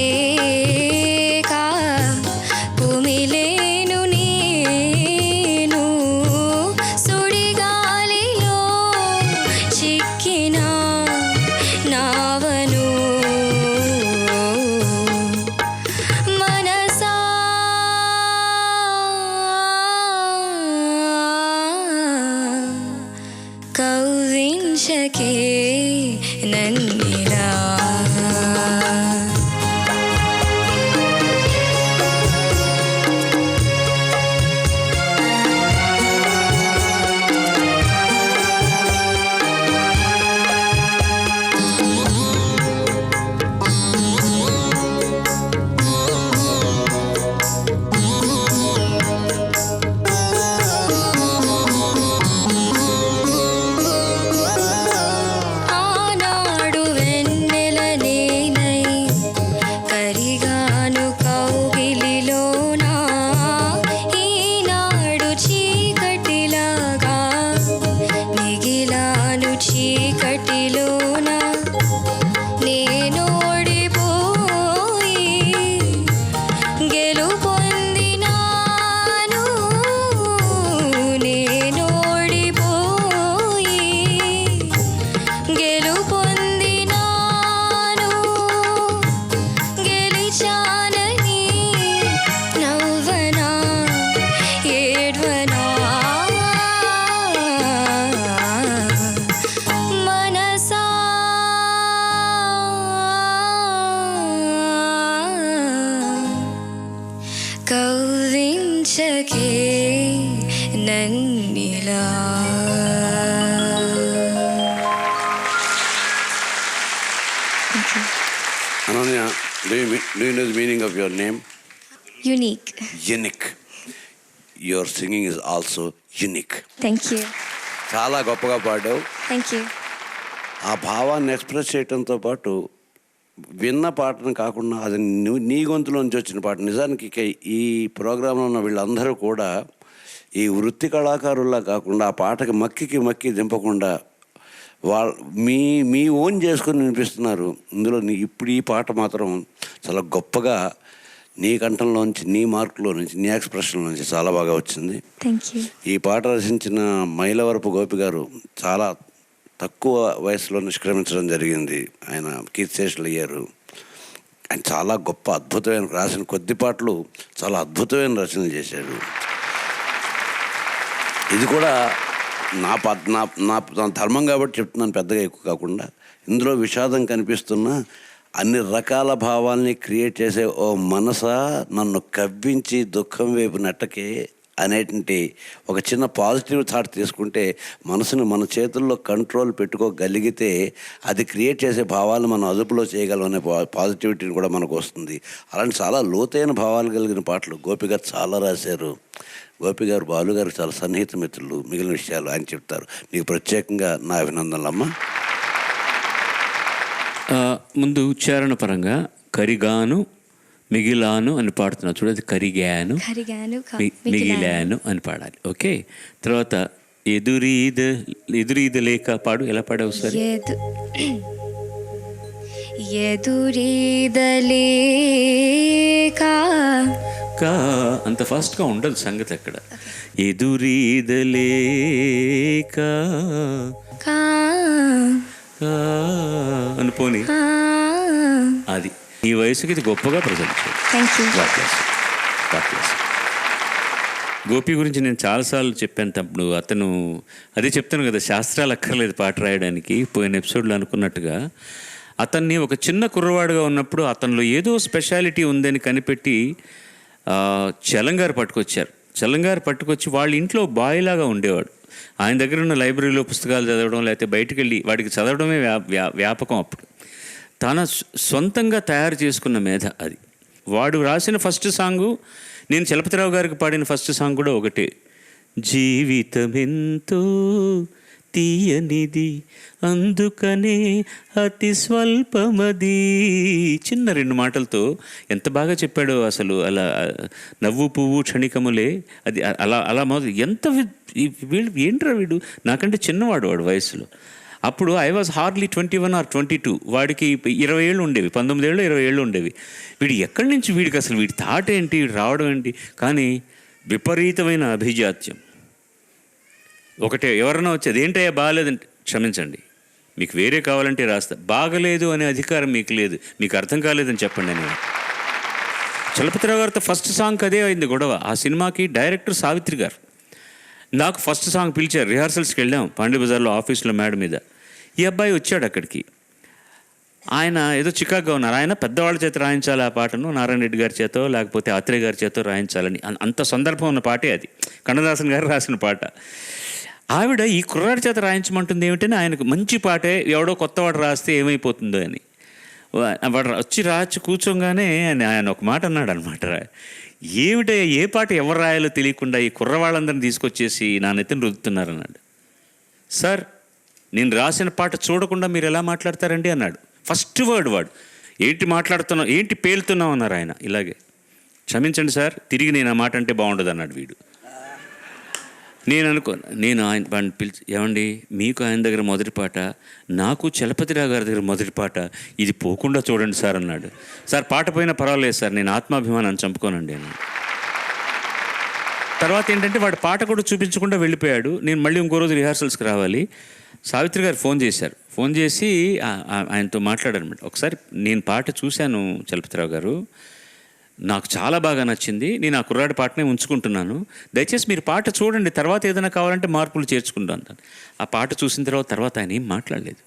కుమిలేను నేను, సుడిగాలిలో చిక్కిన నావను. మనసా కవ్వించకే నన్నిలా. కవ్వించకే నన్నిలా. Ananya, do you know the meaning of your name? Unique. Unique. Your singing is also unique. Thank you. చాలా గొప్పగా పాడావు. Thank you. ఆ భావాన్ని ఎక్స్ప్రెస్ చేయడంతో పాటు విన్న పాటను కాకుండా అది నీ గొంతులోంచి వచ్చిన పాట. నిజానికి ఈ ప్రోగ్రాంలో ఉన్న వీళ్ళందరూ కూడా ఈ వృత్తి కళాకారుల్లా కాకుండా ఆ పాటకి మక్కి దింపకుండా మీ ఓన్ చేసుకొని వినిపిస్తున్నారు. ఇందులో ఇప్పుడు ఈ పాట మాత్రం చాలా గొప్పగా నీ కంఠంలోంచి, నీ మార్కులో నుంచి, నీ ఎక్స్ప్రెషన్ నుంచి చాలా బాగా వచ్చింది. Thank you. ఈ పాట రచించిన మైలవరపు గోపి గారు చాలా తక్కువ వయసులో నిష్క్రమించడం జరిగింది. ఆయన కీర్తిశేషులు అయ్యారు. ఆయన చాలా గొప్ప అద్భుతమైన రాసిన కొద్ది పాటలు చాలా అద్భుతమైన రచనలు చేశాడు. ఇది కూడా నా ధర్మం కాబట్టి చెప్తున్నాను, పెద్దగా ఎక్కువ కాకుండా. ఇందులో విషాదం కనిపిస్తున్నా అన్ని రకాల భావాల్ని క్రియేట్ చేసే ఓ మనసా నన్ను కవ్వించి దుఃఖం వైపు నెట్టకే అనేటువంటి ఒక చిన్న పాజిటివ్ థాట్ తీసుకుంటే, మనసుని మన చేతుల్లో కంట్రోల్ పెట్టుకోగలిగితే అది క్రియేట్ చేసే భావాలను మనం అదుపులో చేయగలం అనే పాజిటివిటీని కూడా మనకు వస్తుంది. అలాంటి చాలా లోతైన భావాలు కలిగిన పాటలు గోపి గారు చాలా రాశారు. గోపి గారు బాలు గారు చాలా సన్నిహిత మిత్రులు. మిగిలిన విషయాలు ఆయన చెప్తారు. నీకు ప్రత్యేకంగా నా అభినందనలమ్మా. ముందు ఉచ్చారణ పరంగా కరిగాను మిగిలాను అని పాడుతున్నావు చూడు, అది కరిగాను మిగిలాను అని పాడాలి. ఓకే. తర్వాత ఎదురీద లేక పాడు. ఎలా పాడావు సార్? కా అంత ఫాస్ట్గా ఉండదు సంగతి అక్కడ. ఎదురీదలేక అనుకోని అది ఈ వయసుకి ఇది గొప్పగా ప్రజెంట్ చేయాలి. గోపి గురించి నేను చాలాసార్లు చెప్పాను తప్పుడు. అతను అదే చెప్తాను కదా, శాస్త్రాలు అక్కర్లేదు పాట రాయడానికి. పోయిన ఎపిసోడ్లో అనుకున్నట్టుగా అతన్ని ఒక చిన్న కుర్రవాడుగా ఉన్నప్పుడు అతనిలో ఏదో స్పెషాలిటీ ఉందని కనిపెట్టి చలంగారు పట్టుకొచ్చారు. చలంగారు పట్టుకొచ్చి వాళ్ళ ఇంట్లో బాయ్లాగా ఉండేవాడు. ఆయన దగ్గర ఉన్న లైబ్రరీలో పుస్తకాలు చదవడం, లేకపోతే బయటికి వెళ్ళి వాడికి చదవడమే వ్యాపకం. అప్పుడు తన సొంతంగా తయారు చేసుకున్న మేధ అది. వాడు రాసిన ఫస్ట్ సాంగు, నేను చలపతిరావు గారికి పాడిన ఫస్ట్ సాంగ్ కూడా ఒకటే. జీవితమెంతో తీయనిది అందుకనే అతి స్వల్పమది. చిన్న 2 మాటలతో ఎంత బాగా చెప్పాడో అసలు. అలా నవ్వు పువ్వు క్షణికములే అది అలా మొదలు. ఎంత వీడు ఏంట్రా వీడు, నాకంటే చిన్నవాడు వాడు వయసులో. అప్పుడు ఐ వాజ్ హార్డ్లీ 21 or 22. వాడికి 20 ఏళ్ళు ఉండేవి, 19 ఏళ్ళు 20 ఏళ్ళు ఉండేవి. వీడు ఎక్కడి నుంచి వీడికి అసలు వీడి థాట్ ఏంటి, వీడు రావడం ఏంటి. కానీ విపరీతమైన అభిజాత్యం. ఒకటే ఎవరన్నా వచ్చేది, ఏంటయ్యా బాగాలేదంటే, క్షమించండి మీకు వేరే కావాలంటే రాస్తా, బాగలేదు అనే అధికారం మీకు లేదు, మీకు అర్థం కాలేదని చెప్పండి అని. చలపతిరావు గారితో ఫస్ట్ సాంగ్ అదే అయింది గొడవ. ఆ సినిమాకి డైరెక్టర్ సావిత్రి గారు. నాకు ఫస్ట్ సాంగ్ పిలిచారు, రిహార్సల్స్కి వెళ్ళాం పాండ్య బజార్లో ఆఫీస్లో మేడ మీద. ఈ అబ్బాయి వచ్చాడు అక్కడికి. ఆయన ఏదో చికాగ్గా ఉన్నారు. ఆయన పెద్దవాళ్ళ చేత రాయించాలి ఆ పాటను, నారాయణ రెడ్డి గారి చేతో లేకపోతే ఆత్రేయ గారి చేతో రాయించాలని. అంత సందర్భం ఉన్న పాటే అది, కన్నదాసన్ గారు రాసిన పాట. ఆవిడ ఈ కుర్రాడి చేత రాయించమంటుంది ఏమిటని, ఆయనకు మంచి పాటే ఎవడో కొత్తవాడు రాస్తే ఏమైపోతుందో అని. వాడు వచ్చి రాచి కూర్చోగానే ఆయన ఒక మాట అన్నాడు అనమాట, ఏమిటే ఏ పాట ఎవరు రాయాలో తెలియకుండా ఈ కుర్రవాళ్ళందరినీ తీసుకొచ్చేసి నా నెత్తిని రుద్దుతున్నారన్నాడు. సార్ నేను రాసిన పాట చూడకుండా మీరు ఎలా మాట్లాడతారండి అన్నాడు. ఫస్ట్ వర్డ్ వాడు, ఏంటి మాట్లాడుతున్నావు, ఏంటి పేలుతున్నావు అన్నారు ఆయన. ఇలాగే క్షమించండి సార్, తిరిగి నేను ఆ మాట అంటే బాగుండదు అన్నాడు వీడు. నేను ఆయన పిలిచి, ఏమండి మీకు ఆయన దగ్గర మొదటి పాట, నాకు చలపతిరావు గారి దగ్గర మొదటి పాట, ఇది పోకుండా చూడండి సార్ అన్నాడు. సార్ పాట పోయినా పర్వాలేదు సార్, నేను ఆత్మాభిమానాన్ని చంపుకోనండి అన్నాడు. తర్వాత ఏంటంటే వాడు పాట కూడా చూపించకుండా వెళ్ళిపోయాడు. నేను మళ్ళీ ఇంకో రోజు రిహార్సల్స్కి రావాలి. సావిత్రి గారు ఫోన్ చేశారు. ఫోన్ చేసి ఆయనతో మాట్లాడారనమాట. ఒకసారి నేను పాట చూశాను చలపతిరావు గారు, నాకు చాలా బాగా నచ్చింది, నేను ఆ కుర్రాడి పాటనే ఉంచుకుంటున్నాను, దయచేసి మీరు పాట చూడండి, తర్వాత ఏదైనా కావాలంటే మార్పులు చేర్చుకుంటాను. ఆ పాట చూసిన తర్వాత ఆయన ఏం మాట్లాడలేదు.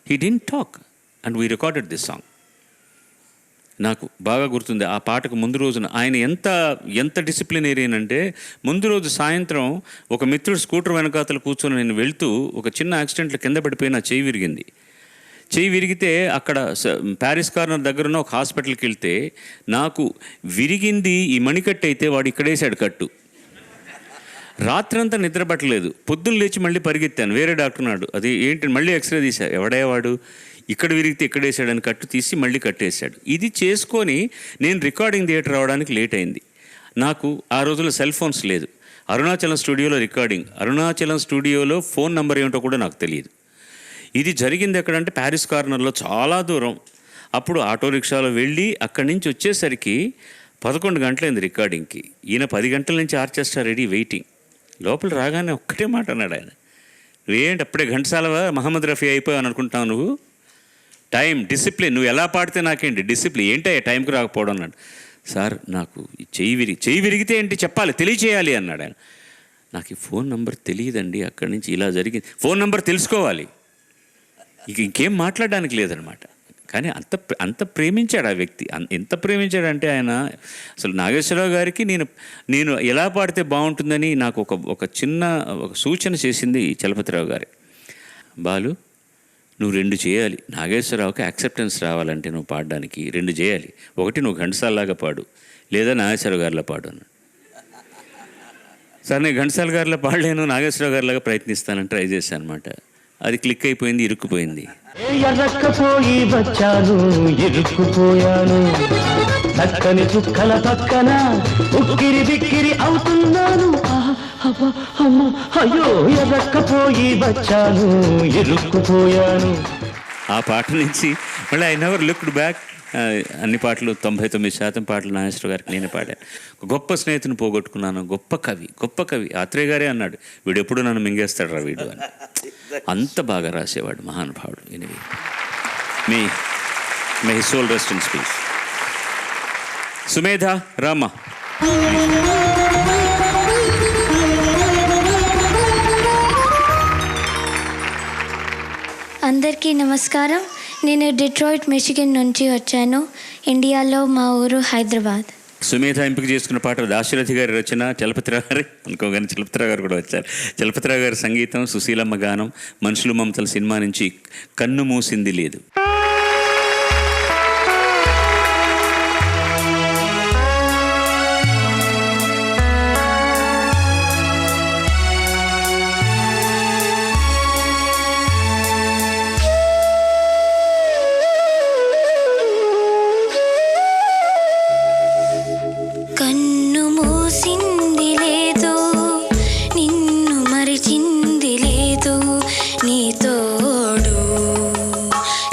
He didn't talk and we recorded this song. నాకు బాగా గుర్తుంది, ఆ పాటకు ముందు రోజున ఆయన ఎంత డిసిప్లినేరియన్ అంటే, ముందు రోజు సాయంత్రం ఒక మిత్రుడు స్కూటర్ వెనకాతలు కూర్చొని నేను వెళ్తూ ఒక చిన్న యాక్సిడెంట్లో కింద పడిపోయి నా చెయ్యి విరిగింది. చెయ్యి విరిగితే అక్కడ ప్యారిస్ కార్నర్ దగ్గరున్న ఒక హాస్పిటల్కి వెళ్తే, నాకు విరిగింది ఈ మణికట్టు అయితే వాడు ఇక్కడేసాడు కట్టు. రాత్రంతా నిద్ర పట్టలేదు. పొద్దున్న లేచి మళ్ళీ పరిగెత్తాను. వేరే డాక్టర్ నాడు అది ఏంటి మళ్ళీ ఎక్స్రే తీశా. ఎవడేవాడు ఇక్కడ విరిగితే ఇక్కడ వేసాడని కట్టు తీసి మళ్ళీ కట్టేశాడు. ఇది చేసుకొని నేను రికార్డింగ్ థియేటర్ రావడానికి లేట్ అయింది. నాకు ఆ రోజుల్లో సెల్ ఫోన్స్ లేదు. అరుణాచలం స్టూడియోలో రికార్డింగ్. అరుణాచలం స్టూడియోలో ఫోన్ నెంబర్ ఏమిటో కూడా నాకు తెలియదు. ఇది జరిగింది ఎక్కడంటే ప్యారిస్ కార్నర్లో, చాలా దూరం. అప్పుడు ఆటో రిక్షాలో వెళ్ళి అక్కడి నుంచి వచ్చేసరికి 11 గంటలైంది రికార్డింగ్కి. ఈయన 10 గంటల నుంచి ఆర్కెస్ట్రా రెడీ వెయిటింగ్. లోపల రాగానే ఒక్కటే మాట అన్నాడు ఆయన, నువ్వేంటి అప్పుడే ఘంటసాలవా మహమ్మద్ రఫీ అయిపోయావు అని అనుకుంటావు నువ్వు? టైం, డిసిప్లిన్, నువ్వు ఎలా పాడితే నాకేంటి డిసిప్లిన్, ఏంటి టైంకి రాకపోవడం అన్నాడు. సార్ నాకు చెయ్యి విరిగితే ఏంటి చెప్పాలి, తెలియచేయాలి అన్నాడు ఆయన. నాకు ఈ ఫోన్ నెంబర్ తెలియదండి, అక్కడి నుంచి ఇలా జరిగింది, ఫోన్ నెంబర్ తెలుసుకోవాలి, ఇంకేం మాట్లాడడానికి లేదనమాట. కానీ అంత ప్రేమించాడు ఆ వ్యక్తి. ఎంత ప్రేమించాడంటే ఆయన అసలు నాగేశ్వరరావు గారికి నేను ఎలా పాడితే బాగుంటుందని నాకు ఒక చిన్న సూచన చేసింది చలపతిరావు గారి. బాలు, నువ్వు 2 చేయాలి, నాగేశ్వరరావుకి యాక్సెప్టెన్స్ రావాలంటే నువ్వు పాడడానికి 2 చేయాలి. ఒకటి నువ్వు ఘంటసాలలాగా పాడు, లేదా నాగేశ్వరరావు గారిలో పాడు అన్నాడు. సార్ నేను ఘంటసాల గారిలో పాడలేను, నాగేశ్వరరావు గారిలాగా ప్రయత్నిస్తానని ట్రై చేశాను అనమాట. అది క్లిక్ అయిపోయింది, ఇరుక్కుపోయింది. ఎర్రక్కపోయి వచ్చాను, ఇరుక్కుపోయాను, చక్కని చుక్కల పక్కన ఉక్కిరి బిక్కిరి అవుతున్నాను, అయ్యో ఎర్రక్కపోయి వచ్చాను, ఇరుక్కుపోయాను. ఆ పాట నుంచి మళ్ళీ ఐ నెవర్ లుక్డ్ బ్యాక్. అన్ని పాటలు 99% పాటలు నాగేశ్వర గారికి నేనే పాడాను. గొప్ప స్నేహితుని పోగొట్టుకున్నాను, గొప్ప కవి ఆత్రేయ గారే అన్నాడు, వీడు ఎప్పుడు నన్ను మింగేస్తాడు రా వీడు అని. అంత బాగా రాసేవాడు మహానుభావుడు. Anyway, may his soul rest in peace. Sumedha Rama. అందరికీ నమస్కారం. నేను డెట్రాయిట్ మిచిగన్ నుంచి వచ్చాను. ఇండియాలో మా ఊరు హైదరాబాద్. సుమేధ ఎంపిక చేసుకున్న పాట దాశరథి గారి రచన, చలపతిరావు గారు అనుకోగానే చలపతిరావు గారు కూడా వచ్చారు. చలపతిరావు గారి సంగీతం, సుశీలమ్మ గానం, మనుషులు మమతల సినిమా నుంచి కన్ను మూసింది లేదు. కన్ను మూసింది లేదు, నిన్ను మరిచింది లేదు నీ తోడు.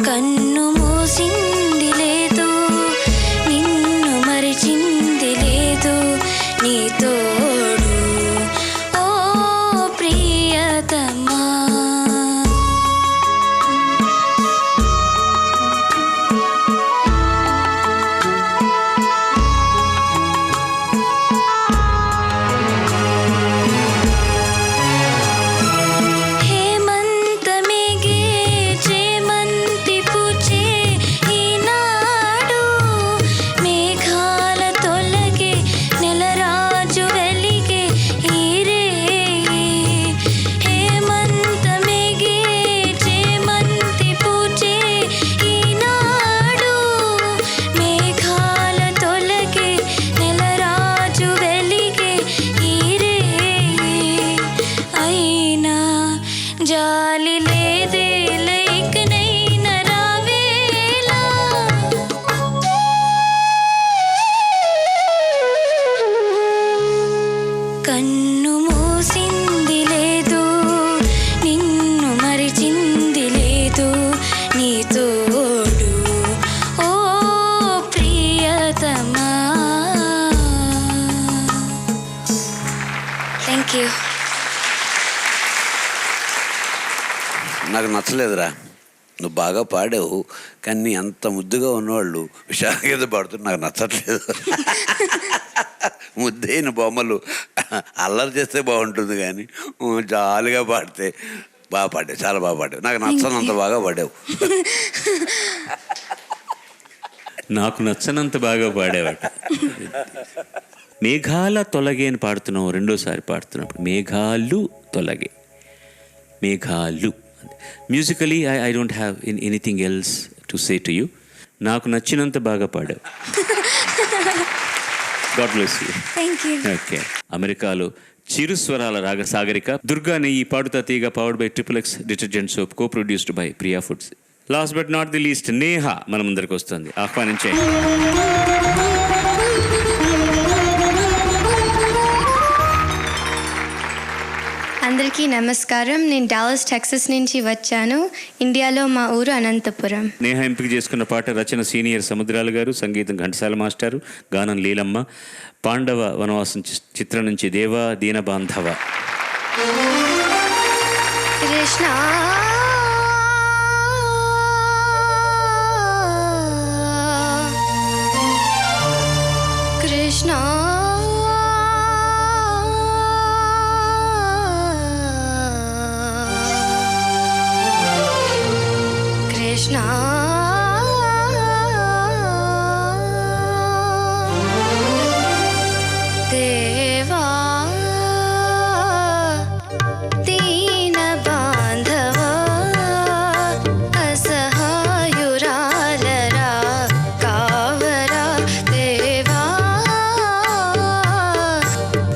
కన్ను మూసింది లేదు, నిన్ను మరిచింది లేదు నీ తోడు. ఓ ప్రియతమా, జాలి లేదే లేకనైనా రావేలా. కన్ను మూసింది లేదు, నిన్ను మరిచింది లేదు నీ తోడు. ఓ ప్రియతమా. Thank you. నాకు నచ్చలేదురా, నువ్వు బాగా పాడావు, కానీ నీ అంత ముద్దుగా ఉన్నవాళ్ళు విశాఖ పాడుతూ నాకు నచ్చట్లేదు. ముద్దైన బొమ్మలు అల్లరి చేస్తే బాగుంటుంది, కానీ జాలిగా పాడితే బాగా పాడావు, చాలా బాగా పాడావు. నాకు నచ్చనంత బాగా పాడావు. నాకు నచ్చనంత బాగా పాడేవాడు. మేఘాల తొలగే అని పాడుతున్నావు, రెండోసారి పాడుతున్నప్పుడు మేఘాలు తొలగే, మేఘాలు. Musically I don't have anything else to say to you. నాకు నచ్చినంత బాగా పాడావు. God bless you. Thank you. Okay. అమెరికాలో చిరుస్వరాల రాగసాగరిక దుర్గా నెయ్యి పాడుతా తీగ powered by XXX detergent soap co produced by Priya foods. Last but not the least Neha మన ముందరికి వస్తుంది. ఆహ్వానించే అందరికీ నమస్కారం. నేను డాలస్ టెక్సస్ నుంచి వచ్చాను. ఇండియాలో మా ఊరు అనంతపురం. నేహ ఎంపిక చేసుకున్న పాట రచన సీనియర్ సముద్రాల గారు, సంగీతం ఘంటసాల మాస్టారు, గానం లీలమ్మ. పాండవ వనవాసం చిత్రం నుంచి దేవా దీన బాంధవ. కృష్ణ కృష్ణ కృష్ణ దేవా దీన బాంధవ అసహాయురాలరా కావరా దేవా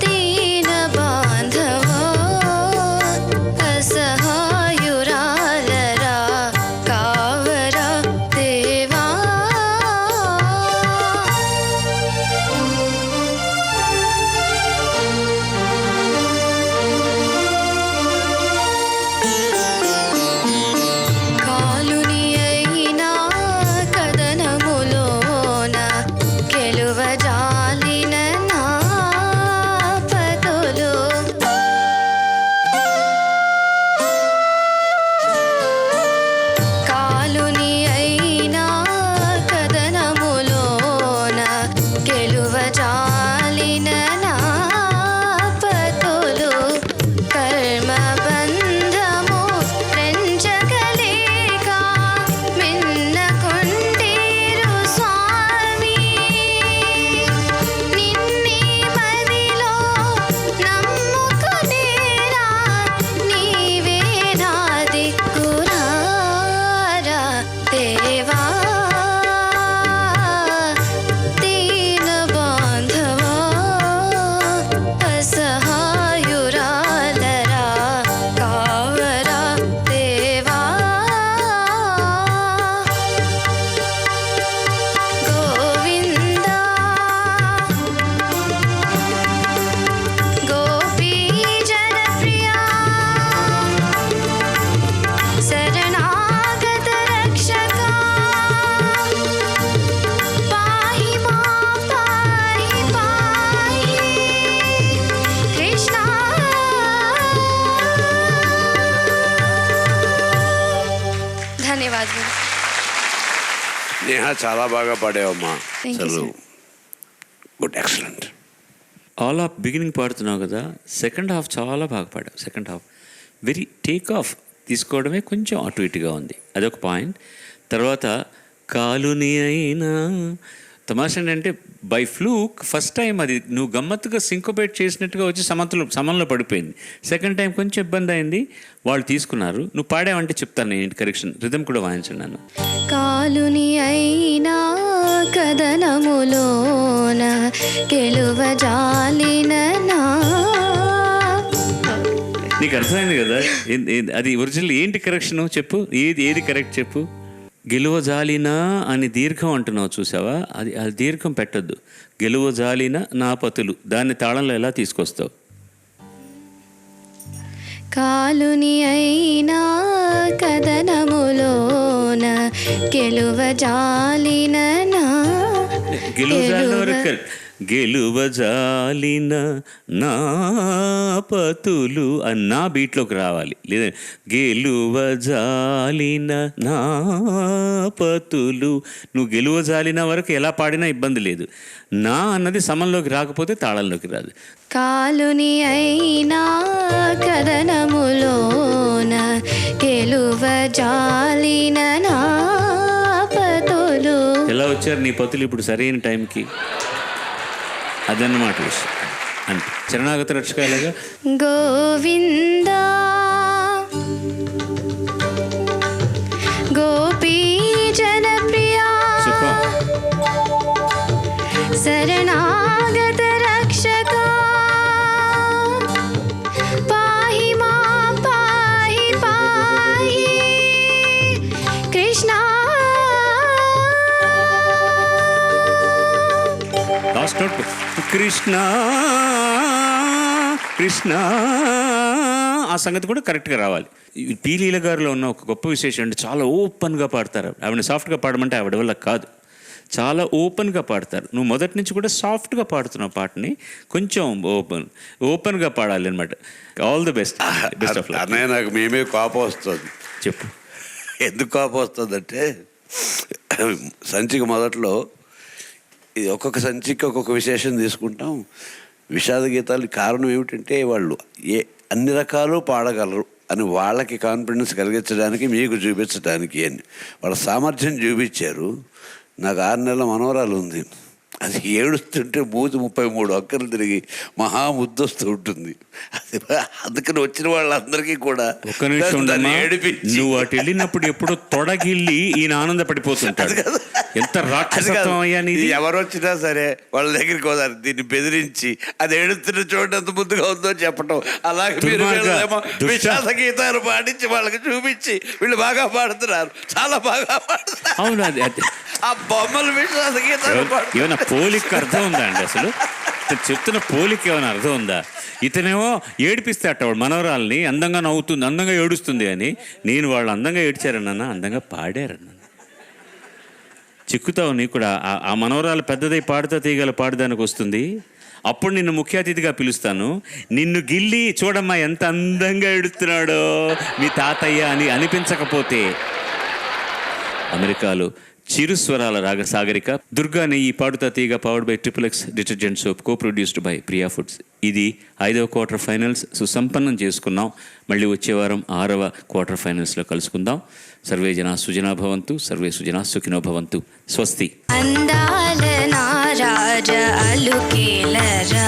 దీన బాంధవ అసహాయురాలరా కావరా దేవా. కాలుని అయినా కదనములోన గెలువజాలిన నా పతులు కాలుని అయినా కదనములోన గెలువజాలిన నా పతులు కర్మబంధము రెంచగలేక మిన్నకుండీరు స్వామి. నిన్నే మదిలో నమ్ముకునేరా నీవే నా దిక్కురారా దేవా దీన బాంధవా అసహాయురాలరా కావరా దేవా. గోవిందా గోపీ జనప్రియా శరణాగత రక్షక పాహి మాం పాహి పాహి కృష్ణ. ధన్యవాదాలు. నేహ చాలా బాగా పాడావమ్మా. Thank you, అసలు sir. Good, excellent. All of beginning పాడుతున్నావు కదా, సెకండ్ హాఫ్ చాలా బాగా పాడావు. Second half very take off తీసుకోవడమే కొంచెం అటు ఇటుగా ఉంది, అదొక పాయింట్. తర్వాత కాలుని అయినా తమాషా ఏంటంటే బై ఫ్లూక్ ఫస్ట్ టైం అది నువ్వు గమ్మత్తుగా సింకోపేట్ చేసినట్టుగా వచ్చి సమంలో పడిపోయింది. సెకండ్ టైం కొంచెం ఇబ్బంది అయింది, వాళ్ళు తీసుకున్నారు. నువ్వు పాడావంటే చెప్తాను నేను కరెక్షన్, రిథమ్ కూడా వాయించండి నన్ను. కాలుని అయినా కదనములోన గెలువజాలిన నా. నీకు అర్థమైంది కదా అది ఒరిజినల్ ఏంటి కరెక్షన్ చెప్పు, ఏది కరెక్ట్ చెప్పు. గెలువజాలినా అని దీర్ఘం అంటున్నావు చూసావా, అది దీర్ఘం పెట్టద్దు. గెలువజాలిన నా పతులు, దాన్ని తాళంలో ఎలా తీసుకొస్తావు? కాలుని అయినా కదనములోన గెలువజాలిన నా. గెలువజాలిన వరకు గెలువజాలిన నా పతులు అని నా బీట్లోకి రావాలి, లేదా గెలువజాలిన నా పతులు. నువ్వు గెలువజాలిన వరకు ఎలా పాడినా ఇబ్బంది లేదు. నా అన్నది సమంలోకి రాకపోతే తాళంలోకి రాదు. కాలుని అయినా కదనములోన గెలువజాలిన నా పతులు. ఎలా వచ్చారు నీ పతులు ఇప్పుడు సరైన టైంకి? అదన్నమాట విషయం. అంతే. శరణాగత రక్షకాలుగా గోవిందా గోపీ జనప్రియా సుఖం. శరణాగత రక్షక కృష్ణ కృష్ణ ఆ సంగతి కూడా కరెక్ట్గా రావాలి. పి లీల గారిలో ఉన్న ఒక గొప్ప విశేషం అంటే చాలా ఓపెన్గా పాడతారు. ఆవిడ సాఫ్ట్గా పాడమంటే ఆవిడ వల్ల కాదు, చాలా ఓపెన్గా పాడతారు. నువ్వు మొదటి నుంచి కూడా సాఫ్ట్గా పాడుతున్నావు పాటని, కొంచెం ఓపెన్గా పాడాలి అనమాట. All the best. Best of luck. అన్నయ్య నాకు మేమే కోపం వస్తుంది. చెప్పు. ఎందుకు కోపం వస్తుందంటే సంచిక మొదట్లో ఇది ఒక్కొక్క సంచికి ఒక్కొక్క విశేషం తీసుకుంటాం. విషాద గీతాలు కారణం ఏమిటంటే వాళ్ళు అన్ని రకాలు పాడగలరు అని వాళ్ళకి కాన్ఫిడెన్స్ కలిగించడానికి, మీకు చూపించడానికి అని వాళ్ళ సామర్థ్యం చూపించారు. నాకు 6 నెలల మనవరాలు ఉంది. అది ఏడుస్తుంటే 33 ఒక్కరు తిరిగి మహా ముద్దొస్తూ ఉంటుంది. అది అందుకని వచ్చిన వాళ్ళందరికీ కూడా ఒక్క నిమిషం నువ్వు అటు వెళ్ళినప్పుడు ఎప్పుడో తొడగిల్లి ఈయన ఆనందపడిపోతుంటాడు. ఎంత రాక్షసత్వం అయ్యా నీది. ఎవరు వచ్చినా సరే వాళ్ళ దగ్గరికి పోదారు, దీన్ని బెదిరించి అది ఏడుస్తున్న చూడండి ఎంత ముద్దుగా ఉందో చెప్పటం. అలాగే మీరు విషాద గీతాలు పాడించి వాళ్ళకి చూపించి వీళ్ళు బాగా పాడుతున్నారు, చాలా బాగా పాడుతున్నారు. అవును, అది ఆ బొమ్మలు విషాద గీతాలు ఏమైనా పోలిక అర్థం ఉందా అండి? అసలు చెప్తున్న పోలిక ఏమైనా అర్థం ఉందా? ఇతనేమో ఏడిపిస్తే అట్టవాడు మనవరాల్ని, అందంగా నవ్వుతుంది, అందంగా ఏడుస్తుంది అని. నేను వాళ్ళు అందంగా ఏడ్చారన్నా, అందంగా పాడారన్నా. చిక్కుతావు నీ కూడా. ఆ మనవరాలు పెద్దదై పాడుతా తీగల పాడడానికి వస్తుంది. అప్పుడు నిన్ను ముఖ్య అతిథిగా పిలుస్తాను. నిన్ను గిల్లి చూడమ్మా ఎంత అందంగా ఏడుస్తున్నాడో మీ తాతయ్య అని అనిపించకపోతే. అమెరికాలో చిరుస్వరాల రాగసాగరిక దుర్గా నెయ్యి పాడుతా తీగ powered by XXX detergent soap, co produced by Priya foods. ఇది 5వ క్వార్టర్ ఫైనల్స్ సుసంపన్నం చేసుకున్నాం. మళ్ళీ వచ్చే వారం 6వ క్వార్టర్ ఫైనల్స్లో కలుసుకుందాం. సర్వే జనా సుజనా భవంతు, సర్వే సుజనా సుఖినో భవంతు. స్వస్తి. అందాల నారాజ అలుకేలరా